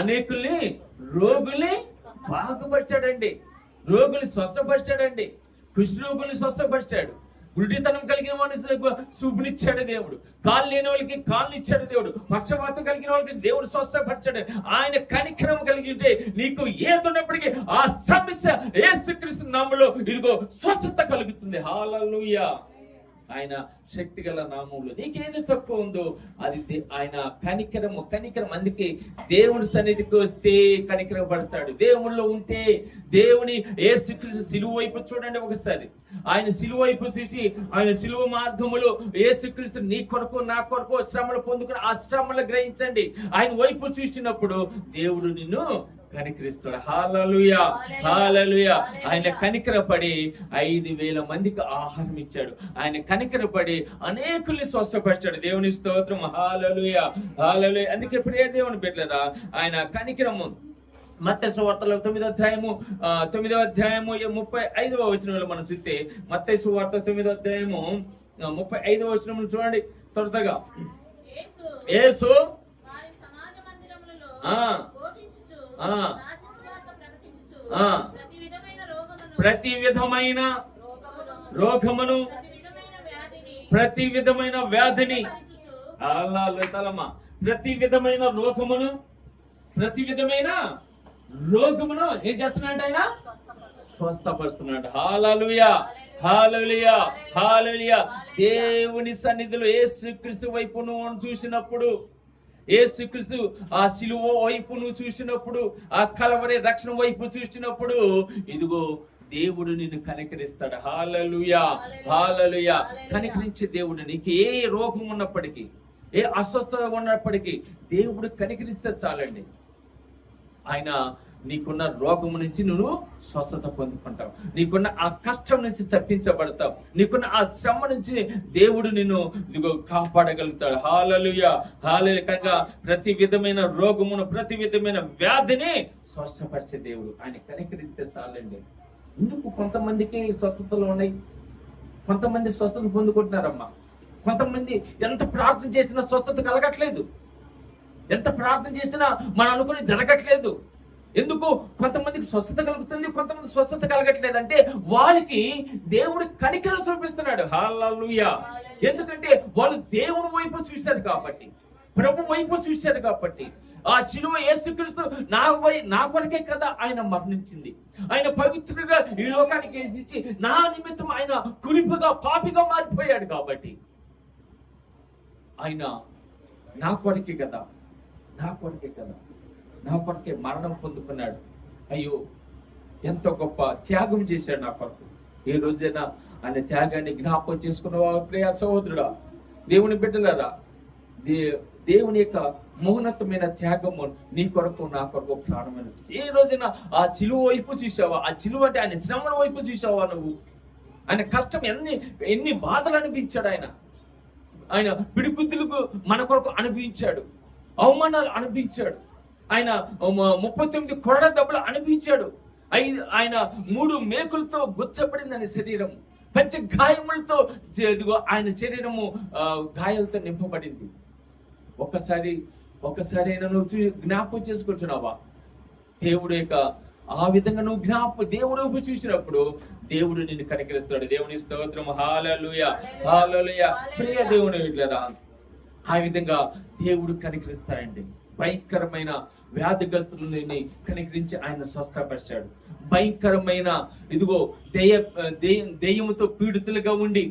అనేకుల్ని, రోగుల్ని బాగుపరిచాడండి. రోగుల్ని స్వస్థపరిచాడండి. కుష్ఠరోగుల్ని స్వస్థపరిచాడు. గుడ్డితనం కలిగిన వాడిని చూపునిచ్చాడు దేవుడు. కాళ్ళు లేని వాళ్ళకి కాళ్ళు ఇచ్చాడు దేవుడు. పక్షవాతం కలిగిన వాళ్ళకి దేవుడు స్వస్థపరిచాడు. ఆయన కనికరం కలిగి ఉంటే నీకు ఏదున్నప్పటికీ ఆ సమస్య యేసుక్రీస్తు నామములో ఇదిగో స్వస్థత కలుగుతుంది. హల్లెలూయా. ఆయన శక్తి గల నామములో నీకేది తక్కువ ఉందో అది ఆయన కనికరం. అందుకే దేవుని సన్నిధికి వస్తే కనికరపడతాడు. దేవునిలో ఉంటే దేవుని యేసుక్రీస్తు సిలువ వైపు చూడండి ఒకసారి. ఆయన సిలువ వైపు చూసి, ఆయన సిలువ మార్గములో యేసుక్రీస్తు నీ కొరకు నా కొరకు శ్రమలు పొందుకుని ఆ శ్రమలు గ్రహించండి. ఆయన వైపు చూసినప్పుడు దేవుడు నిన్ను కనికరిస్తాడు. హల్లెలూయా, హల్లెలూయా. ఆయన కనికరపడి 5,000 మందికి ఆహారం ఇచ్చాడు. ఆయన కనికరపడి అనేకుల్ని స్వస్థపరిచాడు. దేవుని స్తోత్రం. హల్లెలూయా, హల్లెలూయా. అందుకే ప్రియ దేవుని బిడ్డలారా, ఆయన కనికరము మత్తయి సువార్తలో 9వ అధ్యాయము 35వ వచనంలో మనం చూస్తే, మత్తయి సువార్త 9వ అధ్యాయము 35వ వచనంలో చూడండి త్వరగా. యేసు ప్రతి విధమైన రోగమును, ప్రతి విధమైన వ్యాధిని, ప్రతి విధమైన రోగమును, ప్రతి విధమైన రోగమును ఏం చేస్తున్నాడు? ఆయన స్వస్థపరుస్తున్నాడు. హల్లెలూయా, హల్లెలూయా, హల్లెలూయా. దేవుని సన్నిధిలో యేసుక్రీస్తు వైపు నువ్వు చూసినప్పుడు, యేసుక్రీస్తు ఆ సిలువ వైపు నువ్వు చూసినప్పుడు, ఆ కలవరి రక్షణ వైపు చూసినప్పుడు ఇదిగో దేవుడు నిన్ను కనికరిస్తాడు. హల్లెలూయా, హల్లెలూయా. కనికరించే దేవుడు. నీకు ఏ రోగం ఉన్నప్పటికీ, ఏ అస్వస్థత ఉన్నప్పటికీ దేవుడు కనికరిస్తే చాలండి. ఆయన నీకున్న రోగం నుంచి నువ్వు స్వస్థత పొందుకుంటావు. నీకున్న ఆ కష్టం నుంచి తప్పించబడతావు. నీకున్న ఆ శ్రమ నుంచి దేవుడు నిన్ను కాపాడగలుగుతాడు. హల్లెలూయా, హల్లెలూయా. కనుక ప్రతి విధమైన రోగమును, ప్రతి విధమైన వ్యాధిని స్వస్థపరిచే దేవుడు. ఆయన కనికరిస్తే చాలండి. ఎందుకు కొంతమందికి స్వస్థతలు ఉన్నాయి, కొంతమంది స్వస్థత పొందుకుంటున్నారమ్మా. కొంతమంది ఎంత ప్రార్థన చేసినా స్వస్థత కలగట్లేదు. ఎంత ప్రార్థన చేసినా మనం అనుకుని జరగట్లేదు. ఎందుకు? కొంతమందికి స్వస్థత కలుగుతుంది, కొంతమంది స్వస్థత కలగట్లేదు. అంటే వాళ్ళకి దేవుడు కనికరం చూపిస్తున్నాడు. హల్లెలూయా. ఎందుకంటే వాళ్ళు దేవుని వైపు చూశారు కాబట్టి, ప్రభు వైపు చూశారు కాబట్టి. ఆ శిలువ యేసుక్రీస్తు నా కొరకే కదా ఆయన మరణించింది. ఆయన పవిత్రుడిగా ఈ లోకానికి ఇచ్చి నా నిమిత్తం ఆయన కులిపుగా, పాపిగా మారిపోయాడు కాబట్టి ఆయన నా కొరకే కదా, నా కొరకే మరణం పొందుకున్నాడు. అయ్యో, ఎంతో గొప్ప త్యాగం చేశాడు నా కొరకు. ఏ రోజైనా ఆయన త్యాగాన్ని జ్ఞాపకం చేసుకున్న ప్రియ సహోదరుడా, దేవుని బిడ్డలారా, దేవుని యొక్క మౌనతమైన త్యాగము నీ కొరకు నా కొరకు ప్రాణమైనది. ఏ రోజైనా ఆ సిలువ వైపు చూసావా? ఆ సిలువ అంటే ఆయన శ్రమల వైపు చూసావా నువ్వు? ఆయన కష్టం ఎన్ని బాధలు అనిపించాడు. ఆయన పిడిగుద్దులకు మన కొరకు అనిపించాడు, అవమానాలు అనిపించాడు. ఆయన 39 కొరడ దెబ్బలు అనిపించాడు. ఆయన 3 మేకులతో గుచ్చబడింది ఆయన శరీరం. పంచ గాయములతో ఆయన శరీరము గాయాలతో నింపబడింది. ఒక్కసారి అయినా నువ్వు జ్ఞాపకం చేసుకుంటున్నావా? దేవుడు యొక్క ఆ విధంగా నువ్వు దేవుడు వైపు చూసినప్పుడు దేవుడు నిన్ను కనికరిస్తాడు. దేవుని స్తోత్రం. హల్లెలూయా, హల్లెలూయా. ప్రియ దేవుని బిడ్డలారా, ఆ విధంగా దేవుడు కనికరిస్తాడండి. భయంకరమైన వ్యాధిగ్రస్తులని కనికరించి ఆయన స్వస్థపరిచాడు. భయంకరమైన దెయ్యముతో పీడితులుగా ఉండి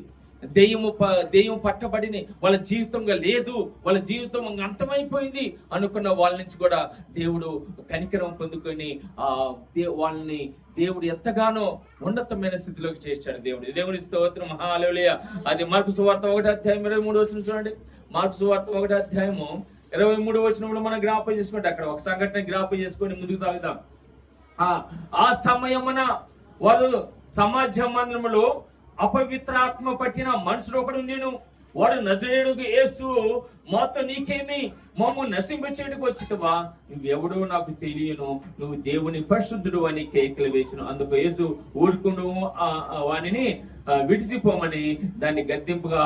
దెయ్యం పట్టబడిని వాళ్ళ జీవితంగా లేదు, వాళ్ళ జీవితం అంతమైపోయింది అనుకున్న వాళ్ళ నుంచి కూడా దేవుడు కనికరం పొందుకొని వాళ్ళని దేవుడు ఎంతగానో ఉన్నతమైన స్థితిలోకి చేశాడు. దేవుని స్తోత్రం, హల్లెలూయా. అది మార్కు సువార్త 1:23 చూడండి. మార్కు సువార్త 1:23 మనం జ్ఞాపకం చేసుకుంటే అక్కడ ఒక సంఘటన జ్ఞాపకం చేసుకొని ముందుకు సాగుతాం. ఆ సమయమున వారు సమాజ మందిరములో అపవిత్రాత్మ పట్టిన మనుషుడు ఒకడు నేను, వాడు నజరేయుడు యేసు, మాతో నీకేమి, మమ్ము నశింపచేయడానికి వచ్చినవా, నువ్వెవడో నాకు తెలియను, నువ్వు దేవుని పరిశుద్ధుడు అని కేకలు వేసిన. అందుకు యేసు ఊరుకుండు వానిని విడిసిపోమని దాన్ని గద్దింపుగా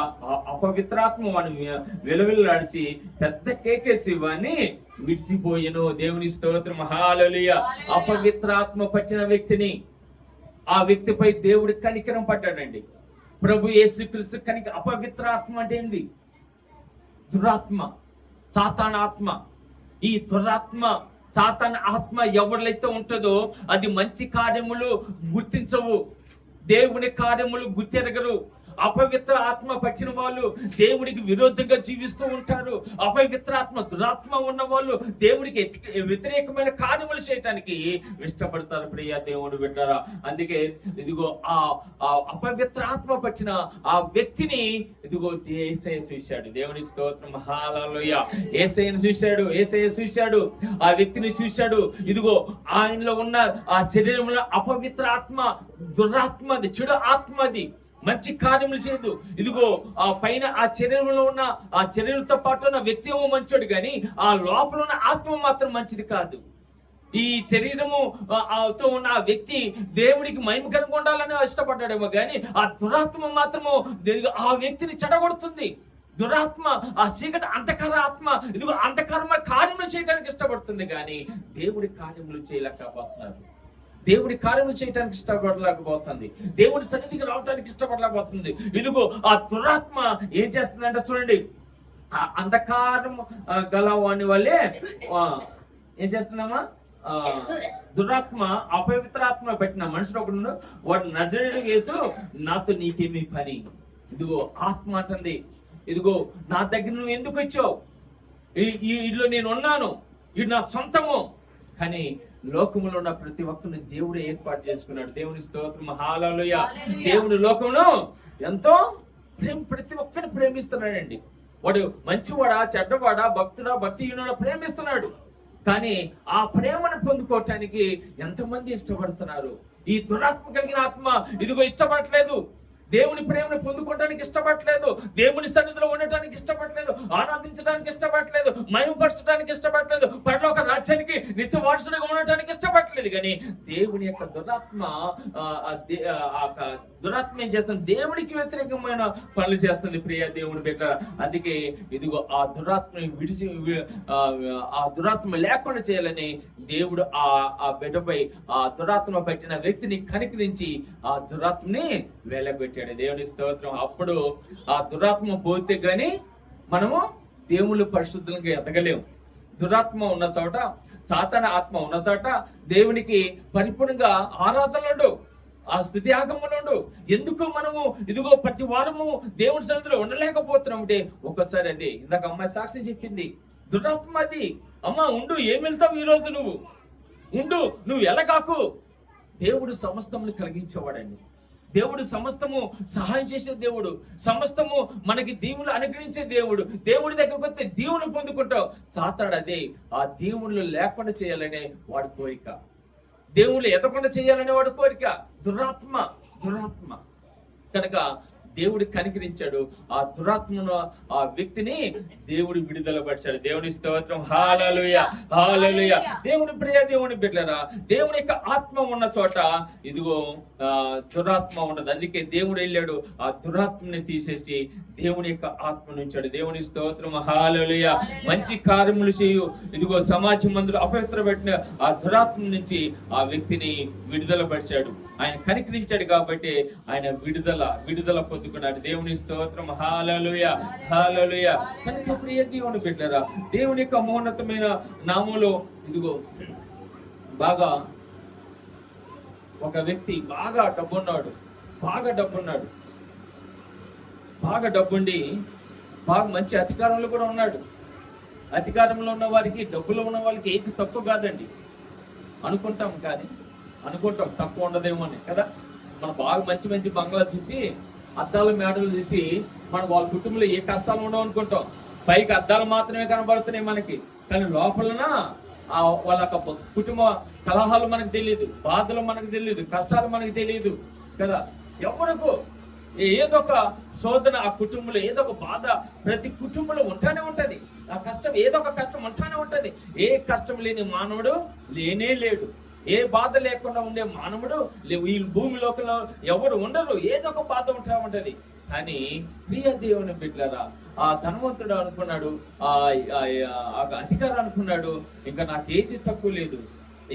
అపవిత్రాత్మ వాడిని విలవిల్లాడిచి పెద్ద కేకేసి వాడిని విడిసిపోయెను. దేవుని స్తోత్రం, హల్లెలూయా. అపవిత్రాత్మ పట్టిన వ్యక్తిని, ఆ వ్యక్తిపై దేవుడి కనికరం పడ్డాడండి. ప్రభు యేసుక్రీస్తు అపవిత్రాత్మ అంటే ఏంది? దురాత్మ, సాతాన ఆత్మ. ఈ దురాత్మ, సాతాన ఆత్మ ఎవరిలైతే ఉంటుందో అది మంచి కార్యములు గుర్తించవు, దేవుని కార్యములు గుర్తెరగరు. అపవిత్ర ఆత్మ పట్టిన వాళ్ళు దేవుడికి విరోధంగా జీవిస్తూ ఉంటారు. అపవిత్ర ఆత్మ, దురాత్మ ఉన్న వాళ్ళు దేవుడికి వ్యతిరేకమైన కార్యములు చేయటానికి ఇష్టపడతారు. ప్రియ దేవుడు బిడ్డలారా, అందుకే ఆ అపవిత్ర ఆత్మ పట్టిన ఆ వ్యక్తిని యేసయ్య చూశాడు. దేవుని స్తోత్రం, హల్లెలూయా. యేసయ్య చూశాడు, ఆ వ్యక్తిని చూశాడు. ఆయనలో ఉన్న ఆ శరీరంలో అపవిత్ర ఆత్మ, దురాత్మది, చెడు ఆత్మది, మంచి కార్యములు చేయదు. ఆ పైన ఆ శరీరంలో ఉన్న ఆ శరీరంతో పాటు ఉన్న వ్యక్తి ఏమో మంచోడు, కానీ ఆ లోపల ఉన్న ఆత్మ మాత్రం మంచిది కాదు. ఈ శరీరము తో ఉన్న ఆ వ్యక్తి దేవుడికి మహిమకరంగా ఉండాలని ఇష్టపడ్డాడేమో, కానీ ఆ దురాత్మ మాత్రము ఆ వ్యక్తిని చెడగొడుతుంది. దురాత్మ, ఆ చీకటి అంధకార ఆత్మ అంధకారమైన కార్యములు చేయడానికి ఇష్టపడుతుంది, కానీ దేవుడి కార్యములు చేయలేకపోతున్నారు. దేవుడి కార్యములు చేయడానికి ఇష్టపడలేకపోతుంది, దేవుడి సన్నిధికి రావడానికి ఇష్టపడలేకపోతుంది. ఆ దురాత్మ ఏం చేస్తుందంటే చూడండి, ఆ అంధకారం గలవాని వల్లే ఏం చేస్తుందమ్మా, దురాత్మ, అపవిత్రాత్మ పెట్టిన మనుషుడు ఒకడు, వాడు నజరేయుడు యేసు, నాతో నీకేమీ పని. ఆత్మ అంటుంది, నా దగ్గర నువ్వు ఎందుకు వచ్చావు, ఈ ఇల్లు నేను ఉన్నాను, ఇది నా సొంతము, కానీ లోకములో ఉన్న ప్రతి ఒక్కరిని దేవుడే ఏర్పాటు చేసుకున్నాడు. దేవుని స్తోత్రం, హల్లెలూయా. దేవుని లోకంలో ఎంతో ప్రతి ఒక్కరిని ప్రేమిస్తున్నాడండి. వాడు మంచివాడా, చెడ్డవాడా, భక్తుడా, భక్తిహీనుడా ప్రేమిస్తున్నాడు. కానీ ఆ ప్రేమను పొందుకోవటానికి ఎంతమంది ఇష్టపడుతున్నారు? ఈ దురాత్మ కలిగిన ఆత్మ ఇష్టపడట్లేదు, దేవుని ప్రేమను పొందుకోవడానికి ఇష్టపడట్లేదు, దేవుని సన్నిధిలో ఉండటానికి ఇష్టపడలేదు, ఆరాధించడానికి ఇష్టపడలేదు, మహిమపరచడానికి ఇష్టపడలేదు, పరలోక రాజ్యానికి నిత్య వారసుడిగా ఉండటానికి ఇష్టపడలేదు. కానీ దేవుని యొక్క దురాత్మ ఏం చేస్తుంది? దేవుడికి వ్యతిరేకమైన పనులు చేస్తుంది. ప్రియ దేవుని బిడ్డ, అందుకే ఆ దురాత్మని విడిచి ఆ దురాత్మ లేకుండా చేయాలని దేవుడు ఆ బిడ్డపై ఆ దురాత్మ పెట్టిన వ్యక్తిని కనికరించి ఆ దురాత్మని వెలగొట్టాడు. దేవుని స్తోత్రం. అప్పుడు ఆ దురాత్మ పోతే గాని మనము దేవుళ్ళు పరిశుద్ధంగా ఎదగలేము. దురాత్మ ఉన్న చోట, సాతాన ఆత్మ ఉన్న చోట దేవునికి పరిపూర్ణంగా ఆరాధనలు, ఆ స్థుతి ఆగమనుండు. ఎందుకు మనము ప్రతి వారము దేవుని సన్నిధిలో ఉండలేకపోతున్నాం అంటే ఒక్కసారి అది ఇందాక అమ్మాయి సాక్ష్యం చెప్పింది, దురాత్మ అది. అమ్మా ఉండు, ఏం వెళ్తావు ఈ రోజు, నువ్వు ఎలగాకు. దేవుడు సమస్తమును కలిగించేవాడండి. దేవుడు సమస్తము సహాయం చేసే దేవుడు, సమస్తము మనకి దీవులు అనుగ్రహించే దేవుడు. దేవుడి దగ్గరకు వస్తే దీవులు పొందుకుంటావు. సాతాడు అదే, ఆ దీవులు లేకుండా చేయాలనే వాడి కోరిక, దేవుళ్ళు ఎదకుండా చేయాలనే వాడి కోరిక. దురాత్మ కనుక దేవుడు కనికరించాడు. ఆ దురాత్మను, ఆ వ్యక్తిని దేవుడు విడుదల పరిచాడు. దేవుని స్తోత్రం, హల్లెలూయా, హల్లెలూయా. దేవుని ప్రియ దేవుని బిడ్డలారా, దేవుని యొక్క ఆత్మ ఉన్న చోట దురాత్మ ఉండదు. అందుకే దేవుడు వెళ్ళాడు, ఆ దురాత్మని తీసేసి దేవుని యొక్క ఆత్మను ఉంచాడు. దేవుని స్తోత్రం, హల్లెలూయా. మంచి కార్యములు చేయు సమాజం మందులు అపవిత్ర పెట్టిన ఆ దురాత్మ నుంచి ఆ వ్యక్తిని విడుదల పరిచాడు. ఆయన కనికరించాడు కాబట్టి ఆయన విడుదల పొందుకు పొందుకున్నాడు. దేవుని స్తోత్రం. హల్లెలూయా, హల్లెలూయా. కనుక ప్రియ దేవుని బిడ్డలారా, దేవుని యొక్క మహోన్నతమైన నామములో ఇదిగో బాగా ఒక వ్యక్తి బాగా డబ్బున్నాడు, బాగా డబ్బుండి బాగా మంచి అధికారంలో కూడా ఉన్నాడు. అధికారంలో ఉన్న వారికి, డబ్బులో ఉన్న వాళ్ళకి ఏది తక్కువ కాదండి. అనుకుంటాం తక్కువ ఉండదేమో అని కదా. మనం బాగా మంచి బంగ్లా చూసి, అద్దాల మేడలు చూసి, మన వాళ్ళ కుటుంబంలో ఏ కష్టాలు ఉండవు అనుకుంటాం. పైకి అద్దాలు మాత్రమే కనబడుతున్నాయి మనకి, కానీ లోపలన వాళ్ళ కుటుంబ కలహాలు మనకు తెలియదు, బాధలు మనకు తెలియదు, కష్టాలు మనకు తెలియదు కదా. ఎవరికో ఏదో ఒక శోధన ఆ కుటుంబంలో, ఏదో ఒక బాధ ప్రతి కుటుంబంలో ఉంటానే ఉంటది. ఆ కష్టం, ఏదో ఒక కష్టం ఉంటానే ఉంటది. ఏ కష్టం లేని మానవుడు లేనే లేడు. ఏ బాధ లేకుండా ఉండే మానవుడు ఈ భూమిలోకంలో ఎవరు ఉండరు. ఏదో ఒక బాధ ఉంటా ఉంటది. కానీ ప్రియ దేవుని బిడ్డలారా, ఆ ధనవంతుడు అనుకున్నాడు, ఆ అధికారం అనుకున్నాడు, ఇంకా నాకేది తక్కువ లేదు,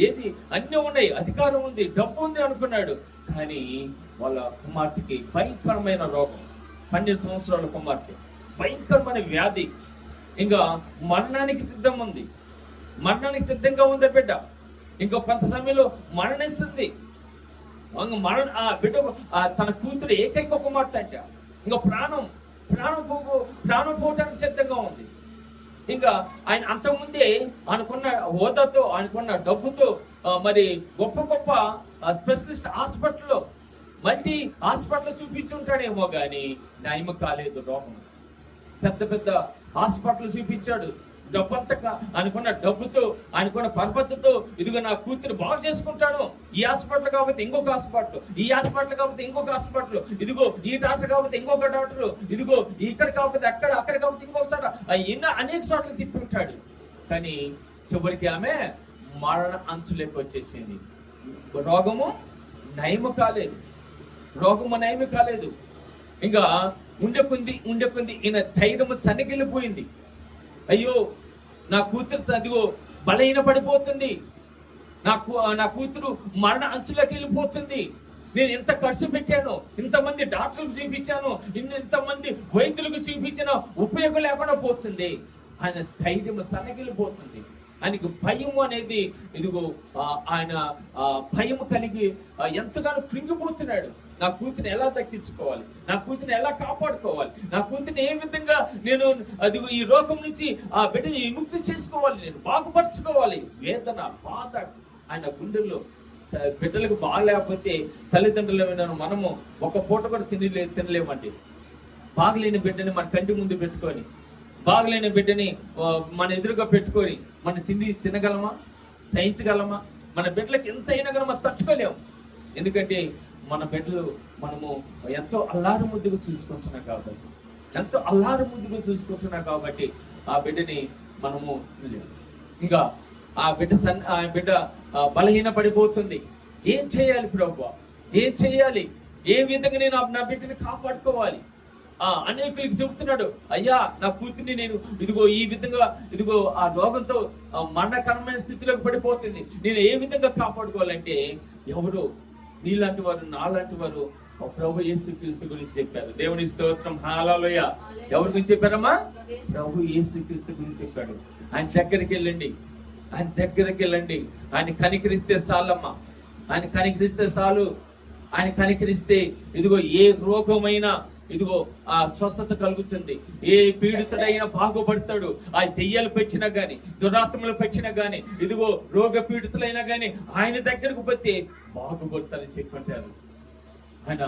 ఏది అన్నీ ఉన్నాయి, అధికారం ఉంది, డబ్బు ఉంది అనుకున్నాడు. కానీ వాళ్ళ కుమార్తెకి భయంకరమైన రోగం, 12 సంవత్సరాల కుమార్తె, భయంకరమైన వ్యాధి, ఇంకా మరణానికి సిద్ధంగా ఉంది బిడ్డ. ఇంకో కొంత సమయంలో మరణిస్తుంది. ఆ బిడ్డ తన కూతురు ఏకైక కుమార్తె అంట. ఇంకా ప్రాణం పోవటానికి సిద్ధంగా ఉంది. ఇంకా ఆయన అంతకుముందే అనుకున్న హోదాతో, అనుకున్న డబ్బుతో మరి గొప్ప స్పెషలిస్ట్ హాస్పిటల్లో, మల్టీ హాస్పిటల్ చూపించుంటాడేమో కానీ నయం కాలేదు రోగం. పెద్ద హాస్పిటల్ చూపించాడు. డబ్బంతా అనుకున్న డబ్బుతో, అనుకున్న పరపతితో, ఇదిగో నా కూతురు బాగు చేసుకుంటాను, ఈ హాస్పిటల్ కాకపోతే ఇంకొక హాస్పిటల్, ఈ హాస్పిటల్ కాకపోతే ఇంకొక హాస్పిటల్, ఇదిగో ఈ డాక్టర్ కాకపోతే ఇంకొక డాక్టర్, ఇదిగో ఇక్కడ కాకపోతే అక్కడ కాకపోతే ఇంకొక చోట, ఎన్నో అనేక చోట్ల తిప్పి ఉంటాడు. కానీ చివరికి ఆమె మరణ అంచులోకి వచ్చేసింది. రోగము నయము కాలేదు. ఇంకా ఉండే కొంది ఈయన ధైర్యము సన్నగిల్లిపోయింది. అయ్యో, నా కూతురు అదిగో బలహీన పడిపోతుంది, నా కూతురు మరణ అంచులోకి వెళ్ళిపోతుంది, నేను ఎంత ఖర్చు పెట్టాను, ఇంతమంది డాక్టర్లకు చూపించాను, ఇంతమంది వైద్యులకు చూపించాను, ఉపయోగం లేకుండా పోతుంది. ఆయన ధైర్యం సన్నగిల్లిపోతుంది. ఆయనకి భయం అనేది, ఇదిగో ఆయన భయం కలిగి ఎంతగానో కృంగిపోతున్నాడు. నా కూతురిని ఎలా దక్కించుకోవాలి, నా కూతురిని ఎలా కాపాడుకోవాలి, నా కూతురిని ఏ విధంగా నేను అదిగో ఈ రోగం నుంచి ఆ బిడ్డని విముక్తి చేసుకోవాలి, నేను బాగుపరచుకోవాలి. వేదన, బాధ ఆయన గుండెల్లో. బిడ్డలకు బాగలేకపోతే తల్లిదండ్రులు మనము ఒక పూట కూడా తినలేమండి. బాగలేని బిడ్డని మన కంటి ముందు పెట్టుకొని, బాగలేని బిడ్డని మన ఎదురుగా పెట్టుకొని మన తినగలమా, సహించగలమా? మన బిడ్డలకు ఎంత అయినా కానీ మనం తట్టుకోలేము. ఎందుకంటే మన బిడ్డలు మనము ఎంతో అల్లారు ముద్దుగా చూసుకుంటున్నాం కాబట్టి ఆ బిడ్డని మనము ఇంకా ఆ బిడ్డ బలహీన పడిపోతుంది. ఏం చేయాలి ప్రభువా, ఏం చేయాలి, ఏ విధంగా నేను నా బిడ్డని కాపాడుకోవాలి? అనేకులకి చెబుతున్నాడు, అయ్యా నా కూతుర్ని నేను ఇదిగో ఈ విధంగా, ఇదిగో ఆ రోగంతో మరణకరమైన స్థితిలోకి పడిపోతుంది, నేను ఏ విధంగా కాపాడుకోవాలంటే ఎవరు నీలాంటి వారు, నాలాంటి వారు ప్రభు యేసుక్రీస్తు గురించి చెప్పారు. దేవుని స్తోత్రం. హల్లెలూయా. ఎవరి గురించి చెప్పారమ్మా? ప్రభు యేసుక్రీస్తు గురించి చెప్పాడు. ఆయన దగ్గరికి వెళ్ళండి, ఆయన కనికరిస్తే చాలమ్మా, ఆయన కనికరిస్తే చాలు. ఆయన కనికరిస్తే ఇదిగో ఏ రోగమైనా ఇదిగో ఆ స్వస్థత కలుగుతుంది. ఏ పీడితుడైనా బాగుపడతాడు. ఆ దెయ్యాలు పెట్టినా గాని, దురాత్మలు పెట్టినా గాని, ఇదిగో రోగ పీడితులైనా గాని ఆయన దగ్గరకు పోతే బాగుపడతారని చెప్పంటారు. ఆయన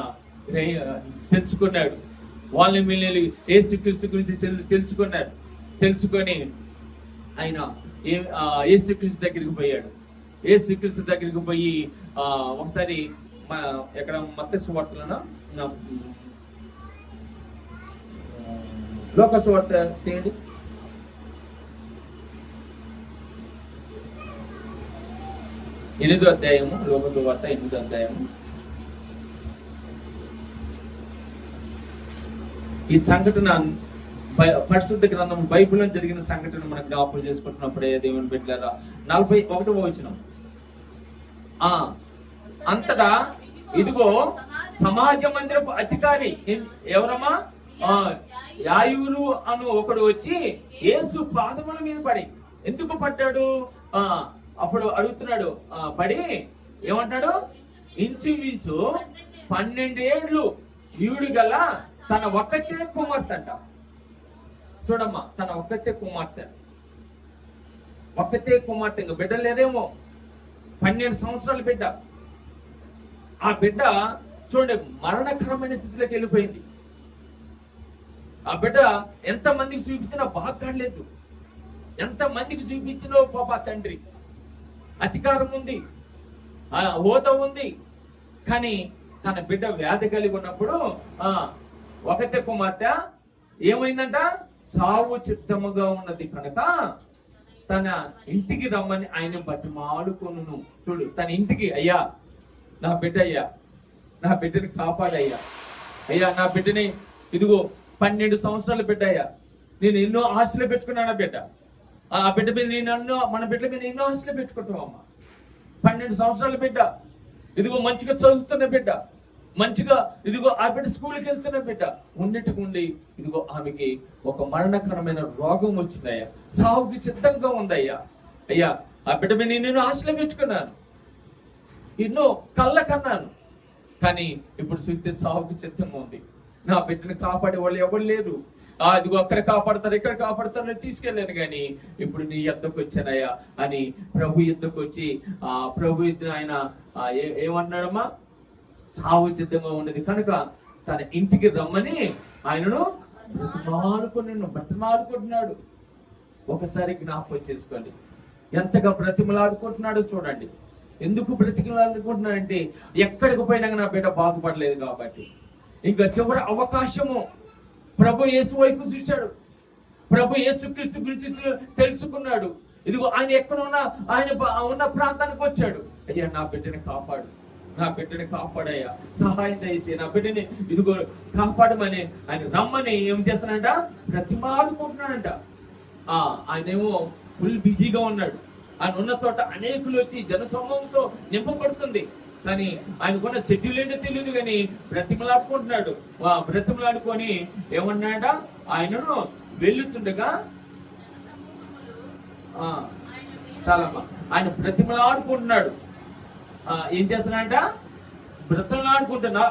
తెలుసుకున్నాడు. వాళ్ళని మిల్లి యేసుక్రీస్తు గురించి తెలుసుకొని ఆయన యేసుక్రీస్తు దగ్గరికి పోయాడు. యేసుక్రీస్తు దగ్గరికి పోయి ఒకసారి ఎక్కడ మత్తయి సువార్తలోనా లోక సువార్త తీయండి. లోక సువార్త 8వ అధ్యాయము. ఈ సంఘటన పరిశుద్ధ గ్రంథం బైబిల్లో జరిగిన సంఘటన మనం జ్ఞాపకం చేసుకుంటున్నప్పుడే దేవుని బిడ్డలారా 41వ వచనం. అంతటా ఇదిగో సమాజ మందిరపు అధికారి ఎవరమ్మా? యాయూరు అను ఒకడు వచ్చి యేసు పాదముల మీద పడి, ఎందుకు పడ్డాడు? అప్పుడు అడుగుతున్నాడు, పడి ఏమంటాడు? ఇంచుమించు 12 ఏళ్ళు ఈడు గల తన ఒక్కతే కుమార్తె అంట. చూడమ్మా, తన ఒక్కతే కుమార్తె, ఇంకా బిడ్డ లేదేమో, 12 సంవత్సరాల బిడ్డ. ఆ బిడ్డ చూడండి మరణకరమైన స్థితిలోకి వెళ్ళిపోయింది. ఆ బిడ్డ ఎంతమందికి చూపించినా బాగాలేదు, ఎంతమందికి చూపించినో పాప తండ్రి అధికారం ఉంది, హోదా ఉంది, కానీ తన బిడ్డ వ్యాధి కలిగి ఉన్నప్పుడు ఒకతే కుమార్తె ఏమైందంట? సావు చిత్తముగా ఉన్నది కనుక తన ఇంటికి రమ్మని ఆయన బతిమాలుకొనును. చూడు, తన ఇంటికి, అయ్యా నా బిడ్డ, అయ్యా నా బిడ్డని కాపాడయ్యా, అయ్యా నా బిడ్డని, ఇదిగో 12 సంవత్సరాల బిడ్డ, అయ్యా నేను ఎన్నో ఆశలు పెట్టుకున్నాను ఆ బిడ్డ, ఆ బిడ్డ మీద మన బిడ్డ మీద ఎన్నో ఆశలు పెట్టుకుంటాం అమ్మా. 12 సంవత్సరాల బిడ్డ, ఇదిగో మంచిగా చదువుతున్న బిడ్డ, మంచిగా ఇదిగో ఆ బిడ్డ స్కూల్కి వెళ్తున్న బిడ్డ, ఉండి ఇదిగో ఆమెకి ఒక మరణకరమైన రోగం వచ్చిందయ్యా, సాగుకి సిద్ధంగా ఉందయ్యా. అయ్యా ఆ బిడ్డ మీద నేను ఆశలు పెట్టుకున్నాను, ఎన్నో కళ్ళ కన్నాను, కానీ ఇప్పుడు చూస్తే సాగుకి సిద్ధంగా ఉంది. నా బిడ్డను కాపాడే వాళ్ళు ఎవరు లేరు, ఇదిగో అక్కడ కాపాడతారు, ఇక్కడ కాపాడతారు, తీసుకెళ్ళాను, కానీ ఇప్పుడు నీ యొద్దకు వచ్చానయ్యా అని ప్రభు యొద్దకు వచ్చి ప్రభు ఆయన ఏమన్నాడమ్మా? సావు సిద్ధంగా ఉన్నది కనుక తన ఇంటికి రమ్మని ఆయనను బ్రతిమాలుకుంటున్నాడు. ఒకసారి జ్ఞాపకం చేసుకోండి, ఎంతగా బ్రతిమలాడుకుంటున్నాడో చూడండి. ఎందుకు బ్రతిమలాడుకుంటున్నాడంటే ఎక్కడికి పోయినా నా బిడ్డ బాగుపడలేదు కాబట్టి. ఇంకా చివరి అవకాశము ప్రభు యేసు వైపు చూశాడు, ప్రభు యేసుక్రీస్తు గురించి తెలుసుకున్నాడు. ఇదిగో ఆయన ఎక్కడున్నా ఆయన ఉన్న ప్రాంతానికి వచ్చాడు. అయ్యా నా బిడ్డని కాపాడు, నా బిడ్డని కాపాడయ్యా, సహాయం దయచేయి, నా బిడ్డని ఇదిగో కాపాడమని ఆయన రమ్మని ఏం చేస్తానంట? బ్రతిమాలుకుంటున్నాడంట. ఆయనేమో ఫుల్ బిజీగా ఉన్నాడు. ఆయన ఉన్న చోట అనేకులు వచ్చి జనసమూహంతో నింపబడుతుంది, కానీ ఆయనకున్న షెడ్యూల్ ఏంటో తెలియదు, కానీ బ్రతిమలాడుకుంటున్నాడు. బ్రతిమలాడుకొని ఏమన్నాడ? ఆయనను వెళ్ళుచుండగా చాలమ్మా, ఆయన బ్రతిమలాడుకుంటున్నాడు. ఏం చేస్తున్నాడంట? బ్రతిమలాడుకుంటున్నా.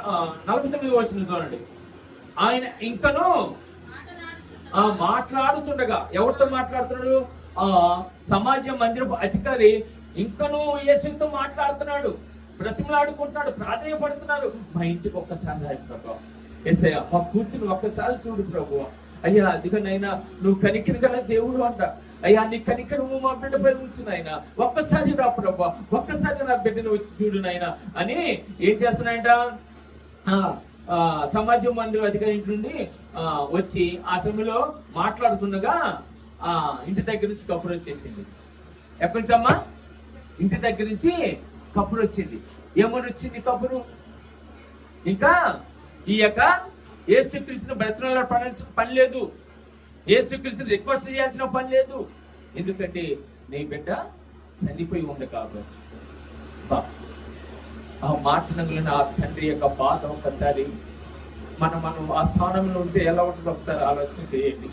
49వ వచనం చూడండి. ఆయన ఇంకను మాట్లాడుచుండగా, ఎవరితో మాట్లాడుతున్నాడు? సమాజ మందిరపు అధికారి ఇంకను యేసుతో మాట్లాడుతున్నాడు, బ్రతిమలాడుకుంటున్నాడు, ప్రాధాన్యపడుతున్నాడు. మా ఇంటికి ఒక్కసారి రాయి ప్రభు, యేసయ్య మా కూతురు ఒక్కసారి చూడు ప్రభు, అయ్యా అదిగనైనా నువ్వు కనికరం గల దేవుడు అంట, అయ్యా నీ కనికరము మా బిడ్డపై ఉంచు నాయన, ఒక్కసారి రా ప్రభు, ఒక్కసారి నా బిడ్డను వచ్చి చూడు నాయన అని ఏం చేస్తున్నాయంట? సమాజ మందిరం అధికారి ఇంటి నుండి వచ్చి ఆ సమయంలో మాట్లాడుతుండగా ఇంటి దగ్గర నుంచి కబురు వచ్చేసింది. ఎక్కడి నుంచి అమ్మా? ఇంటి దగ్గర నుంచి కబురు వచ్చింది. ఏమని వచ్చింది కబురు? ఇంకా ఈ యొక్క యేసుక్రీస్తుని బ్రతిమలాడాల్సిన పని లేదు, యేసుక్రీస్తుని రిక్వెస్ట్ చేయాల్సిన పని లేదు, ఎందుకంటే నీ బిడ్డ చనిపోయి ఉంది కాబట్టి. ఆ మాటనగులను ఆ తండ్రి యొక్క బాధ ఒక్కసారి మనం ఆ స్థానంలో ఉంటే ఎలా ఉంటుందో ఒకసారి ఆలోచన చేయండి.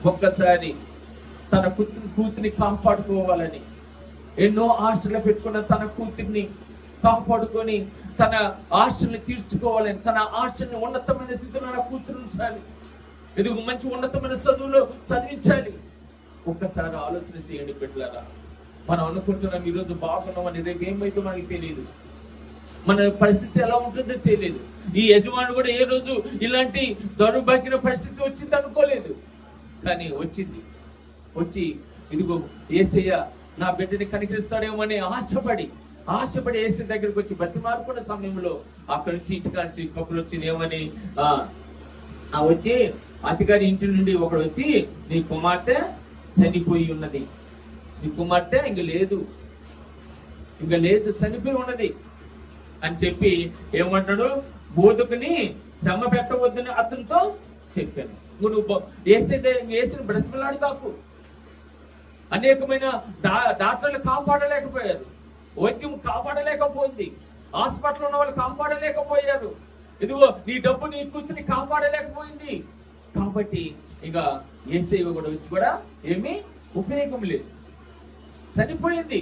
ఒక్కసారి తన కూతురిని కాపాడుకోవాలని ఎన్నో ఆశలు పెట్టుకున్న తన కూతురిని కాపాడుకొని తన ఆశల్ని తీర్చుకోవాలని, తన ఆశల్ని ఉన్నతమైన స్థితిలో నా కూతురు ఉంచాలి, ఇది మంచి ఉన్నతమైన చదువులో చదివించాలి. ఒక్కసారి ఆలోచన చేయండి బిడ్డలారా. మనం అనుకుంటున్నాం ఈరోజు బాగున్నామని, రేపు ఏమైతే మనకి తెలియదు, మన పరిస్థితి ఎలా ఉంటుందో తెలియదు. ఈ యజమానుడు కూడా ఏ రోజు ఇలాంటి దౌర్భాగ్య పరిస్థితి వచ్చింది అనుకోలేదు, కానీ వచ్చింది. వచ్చి ఇదిగో యేసయ్య నా బిడ్డని కనికరిస్తాడేమో అని ఆశపడి యేసు దగ్గరికి వచ్చి బతిమాలుకున్న సమయంలో అక్కడి నుంచి ఇంటికాంచి కప్పులు వచ్చింది. ఏమని వచ్చి అధికారి ఇంటి నుండి ఒకడు వచ్చి, నీ కుమార్తె చనిపోయి ఉన్నది, నీ కుమార్తె ఇంక లేదు చనిపోయి ఉన్నది అని చెప్పి ఏమంటాడు? బోధకుని శ్రమ పెట్టవద్దని అతనితో చెప్పాను. నువ్వు వేసిన బ్రతిమలాడు కాకు. అనేకమైన డాక్టర్లు కాపాడలేకపోయారు, వైద్యం కాపాడలేకపోయింది, హాస్పిటల్ ఉన్న వాళ్ళు కాపాడలేకపోయారు. ఇదిగో నీ డబ్బు నీ కూతురిని కాపాడలేకపోయింది. కాబట్టి ఇక యేసయ్య కూడా వచ్చి కూడా ఏమీ ఉపయోగం లేదు. చనిపోయింది.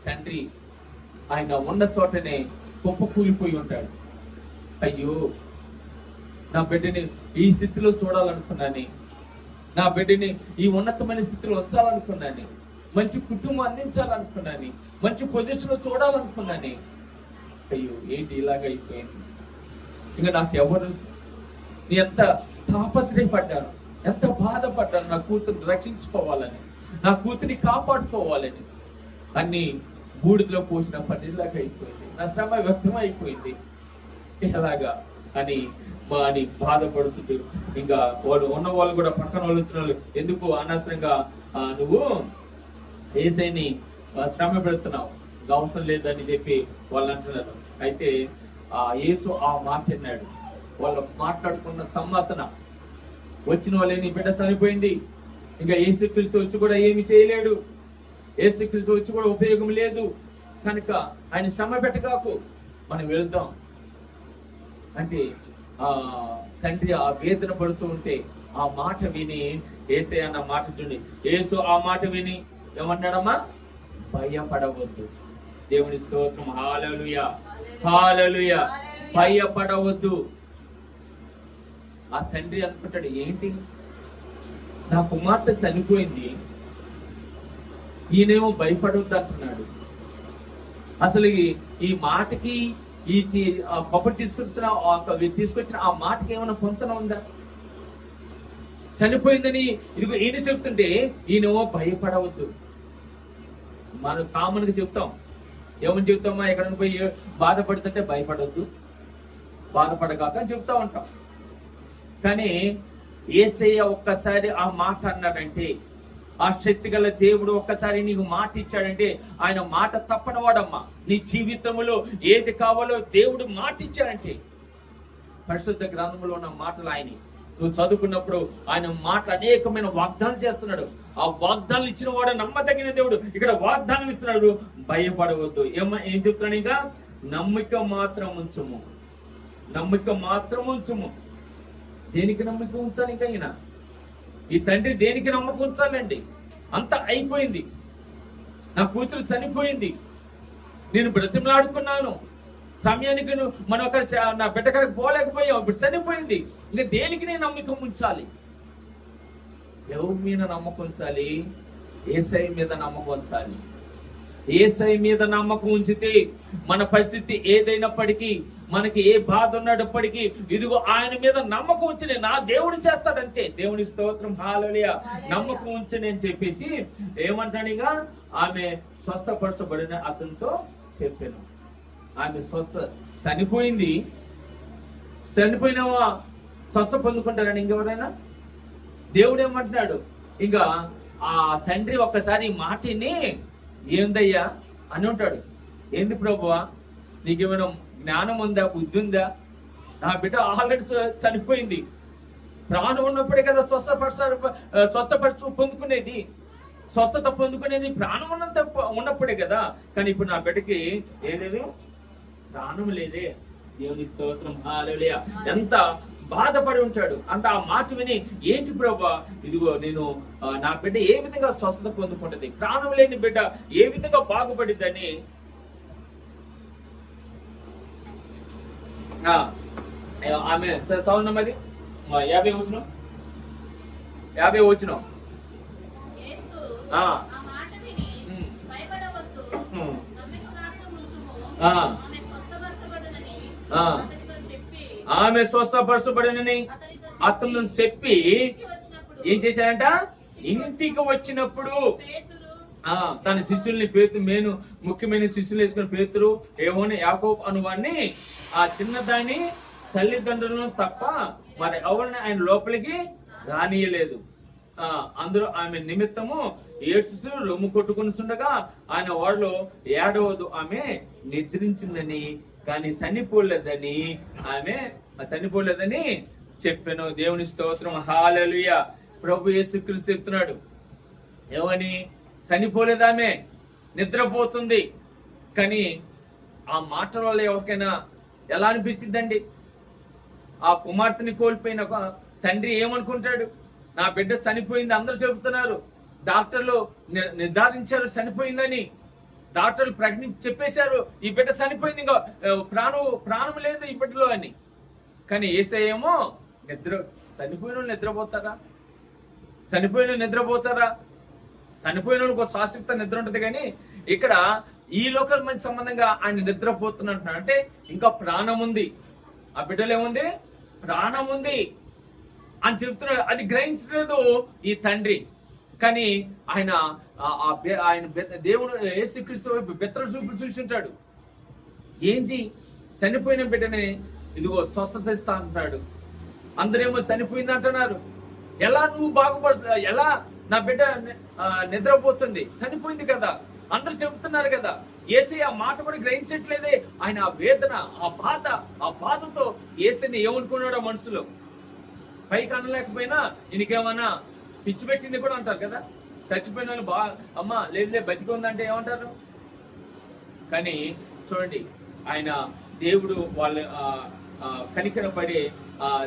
తండ్రి ఆయన ఉన్న చోటనే గొప్ప కూలిపోయి ఉంటాడు. అయ్యో, నా బిడ్డని ఈ స్థితిలో చూడాలనుకున్నాను, నా బిడ్డని ఈ ఉన్నతమైన స్థితిలో ఉంచాలనుకున్నాను, మంచి కుటుంబం అందించాలనుకున్నాను, మంచి పొజిషన్లో చూడాలనుకున్నాను. అయ్యో, ఏంటి ఇలాగ అయిపోయింది. ఇంకా నాకు ఎవరు, ఎంత తాపత్రయపడ్డాను, ఎంత బాధపడ్డాను నా కూతురు రక్షించుకోవాలని, నా కూతురిని కాపాడుకోవాలని. అన్ని బూడిదలో పోసిన పనిలాగా అయిపోయింది, నా శ్రమ వ్యక్తం అయిపోయింది. ఎలాగా అని బాధపడుతుంది. ఇంకా వాళ్ళు ఉన్న వాళ్ళు కూడా పక్కన వాళ్ళు వచ్చిన వాళ్ళు, ఎందుకు అనవసరంగా నువ్వు యేసయ్యని శ్రమ పెడుతున్నావు, అవసరం లేదని చెప్పి వాళ్ళు అంటున్నారు. అయితే యేసు ఆ మాట అన్నాడు. వాళ్ళు మాట్లాడుకున్న సంభాషణ, వచ్చిన వాళ్ళే నీ బిడ్డ చనిపోయింది, ఇంకా యేసుక్రీస్తు వచ్చి కూడా ఏమి చేయలేడు, యేసుక్రీస్తు వచ్చి కూడా ఉపయోగం లేదు, కనుక ఆయన శ్రమ పెట్టగాకు, మనం వెళ్దాం అంటే తండ్రి ఆ వేదన పడుతూ ఉంటే ఆ మాట విని యేసయ్య అన్న మాట చూడండి. యేసు ఆ మాట విని ఏమన్నాడమ్మా? భయపడవద్దు. దేవుని స్తోత్రం. హల్లెలూయా, హల్లెలూయా. భయపడవద్దు. ఆ తండ్రి అనుకుంటాడు, ఏంటి నా కుమార్తె చనిపోయింది, ఈయనేమో భయపడవద్దు అంటున్నాడు. అసలు ఈ మాటకి ఈ కబురు తీసుకొచ్చిన ఆ మాటకి ఏమైనా పొంతన ఉందా? చనిపోయిందని ఇదిగో ఈయన చెప్తుంటే ఈయనేమో భయపడవద్దు. మనం కామన్ గా చెప్తాం, ఏమని చెప్తామా? ఎక్కడ పోయి బాధపడుతుంటే భయపడవద్దు, బాధపడగాక అని చెప్తా ఉంటాం. కానీ యేసయ్య ఒక్కసారి ఆ మాట అన్నాడంటే, ఆ శక్తి గల దేవుడు ఒక్కసారి నీకు మాట ఇచ్చాడంటే ఆయన మాట తప్పనివాడమ్మా. నీ జీవితంలో ఏది కావాలో దేవుడు మాట ఇచ్చాడంటే, పరిశుద్ధ గ్రంథంలో ఉన్న మాటలు ఆయన నువ్వు చదువుకున్నప్పుడు ఆయన మాట అనేకమైన వాగ్దానం చేస్తున్నాడు. ఆ వాగ్దానం ఇచ్చిన వాడు నమ్మదగిన దేవుడు. ఇక్కడ వాగ్దానం ఇస్తున్నాడు, భయపడవద్దు. ఏం చెప్తున్నాడు? ఇంకా నమ్మిక మాత్రం ఉంచుము, నమ్మిక మాత్రం ఉంచుము. దేనికి నమ్మిక ఉంచాలి? ఇంకా ఈయన ఈ తండ్రి దేనికి నమ్మకం ఉంచాలండి? అంత అయిపోయింది, నా కూతురు చనిపోయింది, నేను బ్రతిమలాడుకున్నాను, సమయానికి మనం ఒక నా బిడ్డ కడకు పోలేకపోయాం, ఇప్పుడు చనిపోయింది, ఇంకా దేనికి నేను నమ్మకం ఉంచాలి? ఎవరి మీద నమ్మకం ఉంచాలి? యేసయ్య మీద నమ్మకం ఉంచాలి. యేసయ్య మీద నమ్మకం ఉంచితే మన పరిస్థితి ఏదైనప్పటికీ, మనకి ఏ బాధ ఉన్నప్పటికీ, ఇదిగో ఆయన మీద నమ్మకం ఉంచి నా దేవుడు చేస్తాడంతే. దేవుని స్తోత్రం. హల్లెలూయా. నమ్మకం ఉంచని అని చెప్పేసి ఏమంటాడుగా, ఆమె స్వస్థపరచబడిన అతనితో చెప్పాను. ఆమె చనిపోయింది, చనిపోయినావా స్వస్థ పొందుకుంటారని ఇంకెవరైనా? దేవుడు ఏమంటున్నాడు? ఇంకా ఆ తండ్రి ఒక్కసారి మాటని ఏందయ్యా అని ఉంటాడు. ఏంది ప్రభువా, నీకేమైనా జ్ఞానం ఉందా, బుద్ధి ఉందా? నా బిడ్డ ఆల్రెడీ చనిపోయింది, ప్రాణం ఉన్నప్పుడే కదా స్వస్థపరచు పొందుకునేది, స్వస్థత పొందుకునేది ప్రాణం ఉన్నప్పుడే కదా. కానీ ఇప్పుడు నా బిడ్డకి ఏలేదు, ప్రాణం లేదే. దేవుని స్తోత్రం. హల్లెలూయా. ఎంత బాధపడి ఉంటాడు. అంత ఆ మాట విని, ఏంటి ప్రభువా, ఇదిగో నేను నా బిడ్డ ఏ విధంగా స్వస్థత పొందుకుంటది, ప్రాణం లేని బిడ్డ ఏ విధంగా బాగుపడిద్దని ఆమె చదువున్నది 50 వచ్చిన ఆమె స్వస్థపరచబడినని అతను చెప్పి ఏం చేశాడంట? ఇంటికి వచ్చినప్పుడు తన శిష్యుల్ని ముఖ్యమైన శిష్యులు వేసుకుని పేతురు, యోహాను, యాకోబు అనువాన్ని, ఆ చిన్నదాన్ని తల్లిదండ్రులను తప్ప మరి ఎవరిని ఆయన లోపలికి రానియలేదు. అందరూ ఆమె నిమిత్తము ఏడ్చుతూ రొమ్ము కొట్టుకుని ఉండగా ఆయన వాడిలో 7వది ఆమె నిద్రించిందని, కానీ చనిపోలేదని చెప్పాను. దేవుని స్తోత్రం. హల్లెలూయా. ప్రభు యేసుక్రీస్తు చెప్తున్నాడు, ఏమని? చనిపోలేదామె, నిద్రపోతుంది. కానీ ఆ మాటల వల్ల ఎవరికైనా ఎలా అనిపించిందండి? ఆ కుమార్తెని కోల్పోయిన ఒక తండ్రి ఏమనుకుంటాడు? నా బిడ్డ చనిపోయింది, అందరూ చెబుతున్నారు, డాక్టర్లు నిర్ధారించారు చనిపోయిందని, డాక్టర్లు చెప్పేశారు ఈ బిడ్డ చనిపోయింది, ఇంకా ప్రాణం లేదు ఈ బిడ్డలో అని. కానీ యేసయ్య ఏమో చనిపోయిన వాళ్ళు నిద్రపోతారా? చనిపోయిన వాళ్ళకి ఒక శాశ్వత నిద్ర ఉంటుంది. కానీ ఇక్కడ ఈ లోకల్ మంచి సంబంధంగా ఆయన నిద్రపోతున్నట్టు అంటే ఇంకా ప్రాణం ఉంది, ఆ బిడ్డలో ఏముంది? ప్రాణం ఉంది అని చెప్తున్నాడు. అది గ్రహించలేదు ఈ తండ్రి. కానీ ఆయన దేవుడు యేసుక్రీస్తు వైపు బెత్తర చూపులు చూసింటాడు. ఏంటి? చనిపోయిన బిడ్డని ఇదిగో స్వస్థత ఇస్తా అంటున్నాడు. అందరేమో చనిపోయింది అంటున్నారు. ఎలా నువ్వు బాగుపడుతున్నా? ఎలా నా బిడ్డ నిద్రపోతుంది? చనిపోయింది కదా, అందరూ చెబుతున్నారు కదా. యేసయ్య ఆ మాట కూడా గ్రహించట్లేదే. ఆయన ఆ వేదన, ఆ బాధతో యేసయ్యని ఏమనుకున్నాడో మనసులో. పైకి అనలేకపోయినా ఈయనకేమన్నా పిచ్చి పెట్టింది కూడా అంటారు కదా. చచ్చిపోయిన వాళ్ళు అమ్మ లేదు బతికి ఉందంటే ఏమంటారు? కానీ చూడండి, ఆయన దేవుడు వాళ్ళ కనికర పడి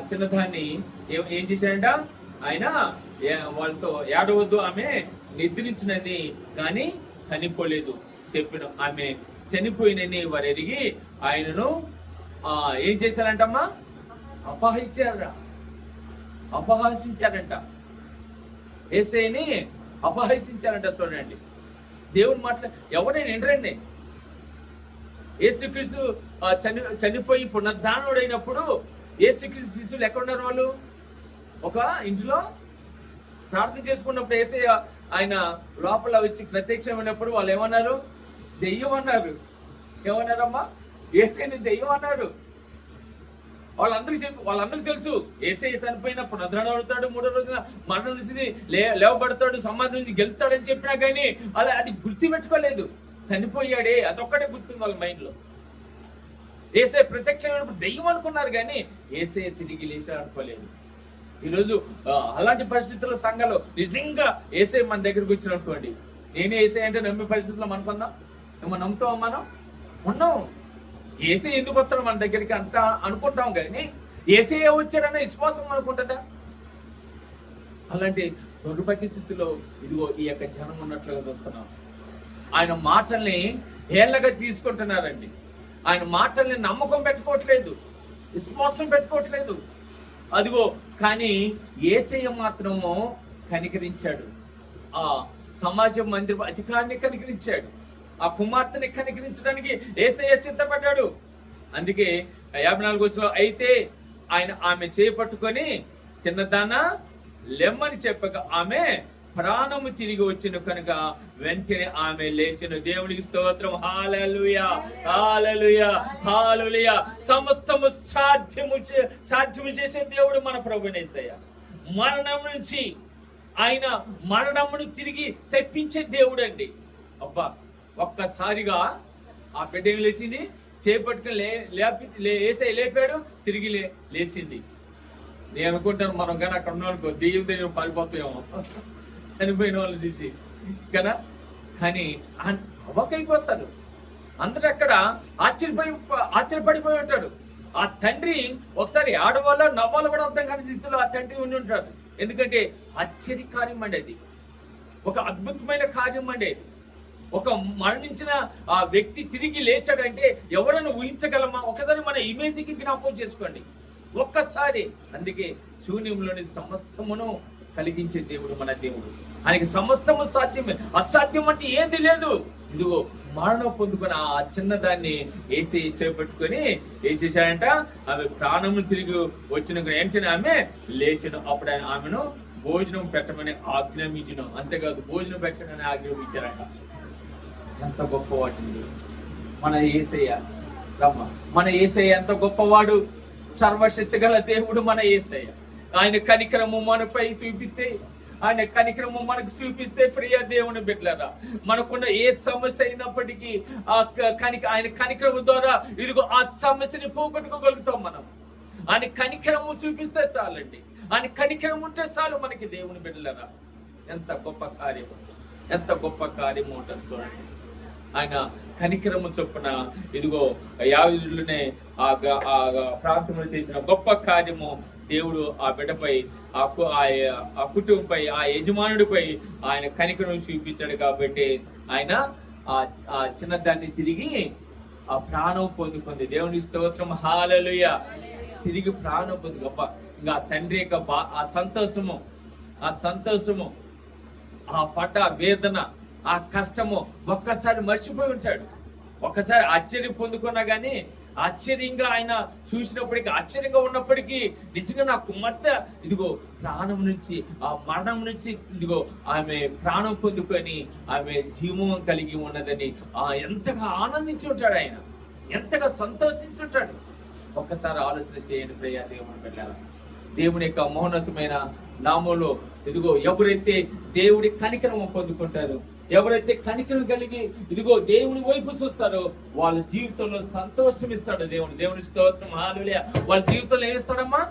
చిన్నదాన్ని ఏం చేశాడంట? ఆయన వాళ్ళతో ఏడవద్దు, ఆమె నిద్రించినది కానీ చనిపోలేదు చెప్పిన. ఆమె చనిపోయినని వారు ఎరిగి ఆయనను ఏం చేశారంటమ్మా? అపహాసించారంట. యేసయ్యని అపహసించారంట. చూడండి, దేవుని మాటలు ఎవరైనా వినరండి. యేసుక్రీస్తు చనిపోయి పునరుద్ధానుడైనప్పుడు యేసుక్రీస్తు శిష్యులు ఎక్కడున్నారు? వాళ్ళు ఒక ఇంట్లో ప్రార్థన చేసుకున్నప్పుడు యేసయ్య ఆయన లోపల వచ్చి ప్రత్యక్షమైనప్పుడు వాళ్ళు ఏమన్నారు? దెయ్యం అన్నారు. ఏమన్నారమ్మా? యేసయ్యని దెయ్యం అన్నారు. వాళ్ళందరికీ తెలుసు యేసయ్య చనిపోయిన పునరుద్ధానుడవుతాడు, 3వ రోజున మరణం నుంచి లేవబడతాడు, సమాధి నుంచి గెలుతాడని చెప్పినా కానీ అది గుర్తుపెట్టుకోలేదు. చనిపోయాడే అదొక్కడే గుర్తుంది వాళ్ళ మైండ్ లో. యేసయ్య ప్రత్యక్షమైనప్పుడు దెయ్యం అనుకున్నారు కానీ యేసయ్య తిరిగి లేచాడు అనుకోలేదు. ఈరోజు అలాంటి పరిస్థితుల్లో సంఘాలు నిజంగా యేసయ్య మన దగ్గరికి వచ్చినట్టుకోండి, నేనే యేసయ్య అంటే నమ్మే పరిస్థితుల్లో మనకుందాం? ఏమో నమ్ముతాం? మనం ఉన్నాం. యేసయ్య ఎందుకు వస్తాడు మన దగ్గరికి అంత అనుకుంటాం, కానీ యేసయ్య వచ్చాడన్న విశ్వాసం అనుకుంటుందా? అలాంటి దౌర్భాగ్య స్థితిలో ఇదిగో ఈ యొక్క జనం ఉన్నట్లుగా చూస్తున్నాం. ఆయన మాటల్ని ఏళ్ళగా తీసుకుంటున్నారండి. ఆయన మాటల్ని నమ్మకం పెట్టుకోవట్లేదు, విశ్వాసం పెట్టుకోవట్లేదు. అదిగో కానీ యేసయ్య మాత్రము కనికరించాడు. ఆ సమాజం మందిర అధికారిని కనికరించాడు. ఆ కుమార్తెని కనికరించడానికి యేసయ్య సిద్ధపడ్డాడు. అందుకే 54వ వచనంలో అయితే ఆమె చేపట్టుకొని చిన్నదానా లెమ్మని చెప్పక ఆమె ప్రాణము తిరిగి వచ్చిన కనుక వెంటనే ఆమె లేచెను. దేవునికి స్తోత్రం. హల్లెలూయా, హల్లెలూయా, హల్లెలూయా. సమస్తము సాధ్యము చేసే దేవుడు మన ప్రభువైన యేసయ్య. మరణం నుంచి ఆయన మరణమును తిరిగి తెప్పించే దేవుడు అండి. అబ్బా, ఒక్కసారిగా ఆ బిడ్డ లేచింది, చేపట్టుకుని యేసయ్య లేపాడు, తిరిగి లేచింది. నేను అనుకుంటాను మనం కానీ అక్కడ ఉన్నానుకో దెయ్యం పారిపోతాయేమో చనిపోయిన వాళ్ళు చూసి కదా. కానీ అవకైపోతారు అందరూ. అక్కడ ఆశ్చర్యపడిపోయి ఉంటాడు. ఆ తండ్రి ఒకసారి ఆడవాళ్ళ నవ్వాలో కూడా అర్థం కాని స్థితిలో ఆ తండ్రి ఉండి ఉంటాడు. ఎందుకంటే ఆశ్చర్యకార్యం అండి అది, ఒక అద్భుతమైన కార్యం అండి. ఒక మరణించిన ఆ వ్యక్తి తిరిగి లేచాడంటే ఎవరైనా ఊహించగలమా? ఒకసారి మన ఇమేజ్కి జ్ఞాపకం చేసుకోండి ఒక్కసారి. అందుకే శూన్యంలోని సమస్తమును కలిగించే దేవుడు మన దేవుడు. ఆయనకి సమస్తము సాధ్యమే, అసాధ్యం అంటే ఏది లేదు. ఇదిగో మరణం పొందుకుని ఆ చిన్నదాన్ని చేపట్టుకొని ఏం చేశాడంట? ఆమె ప్రాణము తిరిగి వచ్చిన వెంటనే ఆమె లేచిన. అప్పుడు ఆయన ఆమెను భోజనం పెట్టమని ఆజ్ఞాపించను. అంతేకాదు భోజనం పెట్టమని ఆజ్ఞాపించారంట. ఎంత గొప్పవాడు మన యేసయ్య. మన యేసయ్య ఎంత గొప్పవాడు, సర్వశక్తి గల దేవుడు మన యేసయ్య. ఆయన కనికరము మనపై చూపిస్తే, ఆయన కనికరము మనకు చూపిస్తే ప్రియ దేవుని బిడ్డలారా, మనకున్న ఏ సమస్య అయినప్పటికీ ఆయన కనికరము ద్వారా ఇదిగో ఆ సమస్యని పోగొట్టుకోగలుగుతాం మనం. ఆయన కనికరము చూపిస్తే చాలండి, ఆయన కనికరం ఉంటే చాలు మనకి దేవుని బిడ్డలారా. ఎంత గొప్ప కార్యము, ఎంత గొప్ప కార్యము ఉంటుంది చూడండి. ఆయన కనికరము చొప్పున ఇదిగో యాజకులనే ఆ ప్రాంతంలో చేసిన గొప్ప కార్యము దేవుడు ఆ బిడ్డపై ఆ కుటుంబంపై ఆ యజమానుడిపై ఆయన కనికరం చూపించాడు. కాబట్టి ఆయన ఆ చిన్నదాన్ని తిరిగి ఆ ప్రాణం పొందుకుంది. దేవుని స్తోత్రం, హల్లెలూయా. తిరిగి ప్రాణం పొంది గొప్ప ఇంకా తండ్రి యొక్క ఆ సంతోషము ఆ పడ్డ వేదన ఆ కష్టము ఒక్కసారి మర్చిపోయి ఉంటాడు. ఒక్కసారి ఆశ్చర్యం పొందుకున్నా గానీ ఆశ్చర్యంగా ఆయన చూసినప్పటికీ ఆశ్చర్యంగా ఉన్నప్పటికీ నిజంగా నా కుమార్తె ఇదిగో ప్రాణం నుంచి ఆ మరణం నుంచి ఇదిగో ఆమె ప్రాణం పొందుకొని ఆమె జీవం కలిగి ఉన్నదని ఎంతగా ఆనందించి ఉంటాడు, ఆయన ఎంతగా సంతోషించుంటాడు. ఒక్కసారి ఆలోచన చేయండి ప్రియ దేవుని బిడ్డలారా. దేవుని యొక్క మౌనతమైన నామంలో ఇదిగో ఎవరైతే దేవుడి కనికరం పొందుకుంటారో, ఎవరైతే కనికరం కలిగి ఇదిగో దేవుని వైపు చూస్తారో వాళ్ళ జీవితంలో సంతోషం ఇస్తాడు దేవుడు. దేవుని స్తోత్రం, హల్లెలూయా. వాళ్ళ జీవితంలో ఏం ఇస్తాడమ్మా?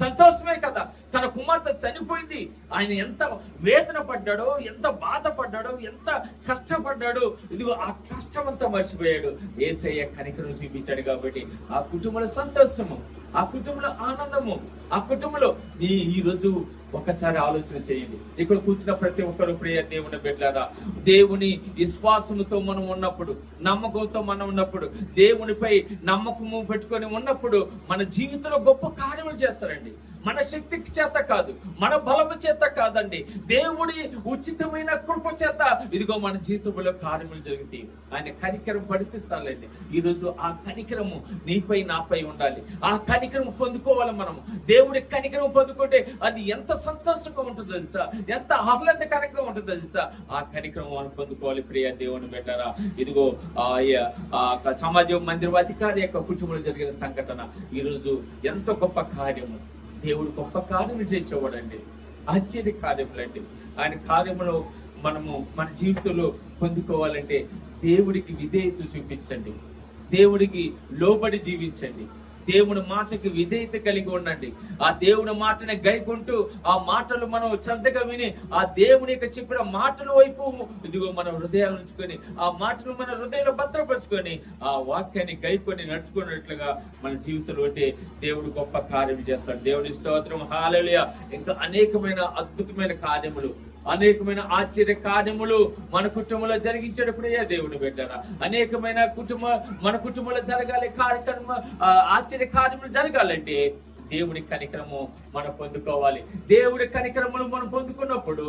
సంతోషమే కదా. తన కుమార్తె చనిపోయింది, ఆయన ఎంత వేదన పడ్డాడో, ఎంత బాధపడ్డాడో, ఎంత కష్టపడ్డాడో, ఇదిగో ఆ కష్టం అంతా మర్చిపోయాడు. యేసయ్య కనికరం చూపించాడు. కాబట్టి ఆ కుటుంబంలో సంతోషము, ఆ కుటుంబంలో ఆనందము, ఆ కుటుంబంలో ఈ రోజు ఒకసారి ఆలోచన చేయండి. ఇక్కడ కూర్చున్న ప్రతి ఒక్కరు ప్రియ దేవుని బిడ్డలారా, దేవుని విశ్వాసముతో మనం ఉన్నప్పుడు, నమ్మకంతో మనం ఉన్నప్పుడు, దేవునిపై నమ్మకము పెట్టుకొని ఉన్నప్పుడు మన జీవితంలో గొప్ప కార్యములు చేస్తారండి. మన శక్తి చేత కాదు, మన బలము చేత కాదండి, దేవుడి ఉచితమైన కృప చేత ఇదిగో మన జీవితంలో కార్యములు జరుగుతాయి. ఆయన కనికరం పడితే చాలండి. ఈరోజు ఆ కనికరము నీపై నాపై ఉండాలి. ఆ కనికరం పొందుకోవాలి మనము. దేవుడి కనికరం పొందుకుంటే అది ఎంత సంతోషంగా ఉంటుందో తెలుసా, ఎంత ఆహ్లాదకరంగా ఉంటుందో తెలుసా. ఆ కనికరం మనం పొందుకోవాలి ప్రియ దేవుని బిడ్డలారా. ఇదిగో సమాజం మందిర అధికారి యొక్క కుటుంబంలో జరిగిన సంఘటన ఈరోజు ఎంత గొప్ప కార్యము. దేవుడు గొప్ప కార్యము చేసేవాడండి, ఆశ్చర్య కార్యములండి. ఆయన కార్యములో మనము మన జీవితంలో పొందుకోవాలంటే దేవుడికి విధేయత చూపించండి, దేవుడికి లోబడి జీవించండి, దేవుని మాటకి విధేయత కలిగి ఉండండి. ఆ దేవుని మాటని గైకుంటూ ఆ మాటలు మనం శ్రద్ధగా విని ఆ దేవుని యొక్క చెప్పిన మాటల వైపు ఇదిగో మన హృదయాలు ఉంచుకొని ఆ మాటలు మన హృదయంలో భద్రపరుచుకొని ఆ వాక్యాన్ని గైకొని నడుచుకున్నట్లుగా మన జీవితంలో ఉంటే దేవుడు గొప్ప కార్యం చేస్తాడు. దేవుని స్తోత్రం, హల్లెలూయా. ఇంకా అనేకమైన అద్భుతమైన కార్యములు, అనేకమైన ఆశ్చర్య కార్యములు మన కుటుంబంలో జరిగించేటప్పుడే దేవుని బిడ్డలారా. అనేకమైన మన కుటుంబంలో జరగాలి కార్యక్రమ ఆశ్చర్య కార్యములు జరగాలంటే దేవుడి కనికరము మనం పొందుకోవాలి. దేవుడి కనికరములు మనం పొందుకున్నప్పుడు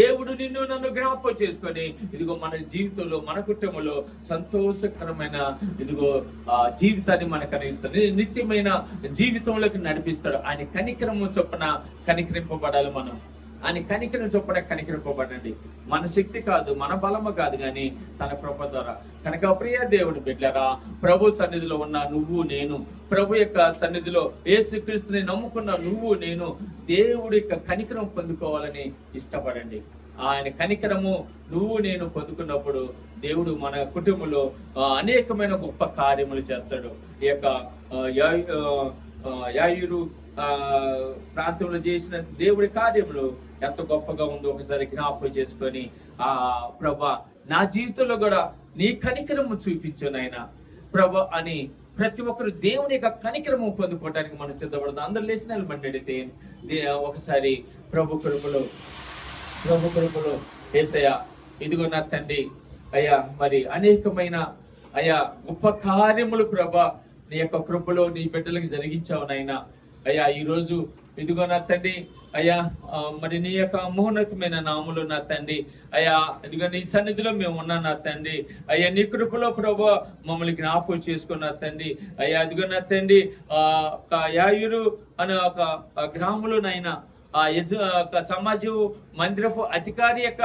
దేవుడు నిన్ను నన్ను జ్ఞాపకం చేసుకొని ఇదిగో మన జీవితంలో మన కుటుంబంలో సంతోషకరమైన ఇదిగో జీవితాన్ని మనకు అందిస్తాడు, నిత్యమైన జీవితంలోకి నడిపిస్తాడు. ఆయన కనికరము చొప్పున కనికరింపబడాలి. మనం ఆయన కనికరం చొప్పున కనికరింపబడండి. మన శక్తి కాదు, మన బలము కాదు, కానీ తన కృప ద్వారా. కనుక ప్రియ దేవుని బిడ్డలారా, ప్రభు సన్నిధిలో ఉన్న నువ్వు నేను, ప్రభు యొక్క సన్నిధిలో యేసుక్రీస్తుని నమ్ముకున్న నువ్వు నేను దేవుడి యొక్క కనికరం పొందుకోవాలని ఇష్టపడండి. ఆయన కనికరము నువ్వు నేను పొందుకున్నప్పుడు దేవుడు మన కుటుంబంలో అనేకమైన గొప్ప కార్యములు చేస్తాడు. ఈ యొక్క యాయూరు ప్రాంతంలో చేసిన దేవుడి కార్యములు ఎంత గొప్పగా ఉందో ఒకసారి జ్ఞాపకం చేసుకొని ప్రభా నా జీవితంలో కూడా నీ కనికరము చూపించు నాయనా ప్రభా అని ప్రతి ఒక్కరు దేవుని యొక్క కనికరము పొందుకోవడానికి మనం సిద్ధపడతాం. అందరు లేచిన నిలబడితే ఒకసారి ప్రభు కృపలో యేసయ్యా ఇదిగో నా తండ్రి అయ్యా, మరి అనేకమైన అయ్యా గొప్ప కార్యములు ప్రభా నీ యొక్క కృపలో నీ బిడ్డలకు జరిగించావు నాయనా. అయ్యా ఈరోజు ఇదిగో నా తండ్రి అయ్యా, మరి నీ యొక్క మహోన్నతమైన నామములో నా తండ్రి అయ్యా ఇదిగో నీ సన్నిధిలో మేము ఉన్నాం నా తండ్రి. అయ్యా నీ కృపలో ప్రభు మమ్మల్ని జ్ఞాపకం చేసుకున్న తండ్రి. అయ్యా ఇదిగో నా తండ్రి యాయూరు అనే ఒక గ్రామంలోనైనా సమాజం మందిరపు అధికారి యొక్క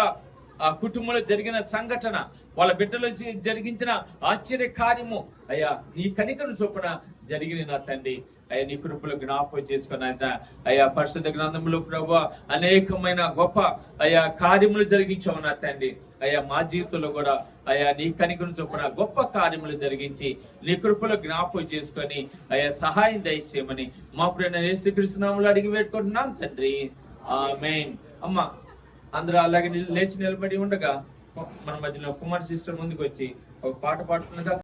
కుటుంబంలో జరిగిన సంఘటన, వాళ్ళ బిడ్డలో జరిగించిన ఆశ్చర్య కార్యము అయ్యా నీ కనికరం చొప్పున జరిగిన నా తండ్రి. అయ్యా నీ కృపలో జ్ఞాపకం చేసుకున్న అయ్యా పరిశుద్ధ గ్రంథంలో ప్రభువా అనేకమైన గొప్ప అయ్యా కార్యములు జరిగించావు నా తండ్రి. అయ్యా మా జీవితంలో కూడా అయ్యా నీ కనికరం చొప్పున గొప్ప కార్యములు జరిగించి నీ కృపలో జ్ఞాపకం చేసుకొని అయ్యా సహాయం దయచేయమని మా ప్రియ యేసుక్రీస్తు నామములో అడిగి పెట్టుకుంటున్నాం తండ్రి, ఆమేన్. అమ్మ అందరూ అలాగే లేచి నిలబడి ఉండగా మన మధ్యలో కుమార్ సిస్టర్ ముందుకు వచ్చి ఒక పాట పాడుతుండగా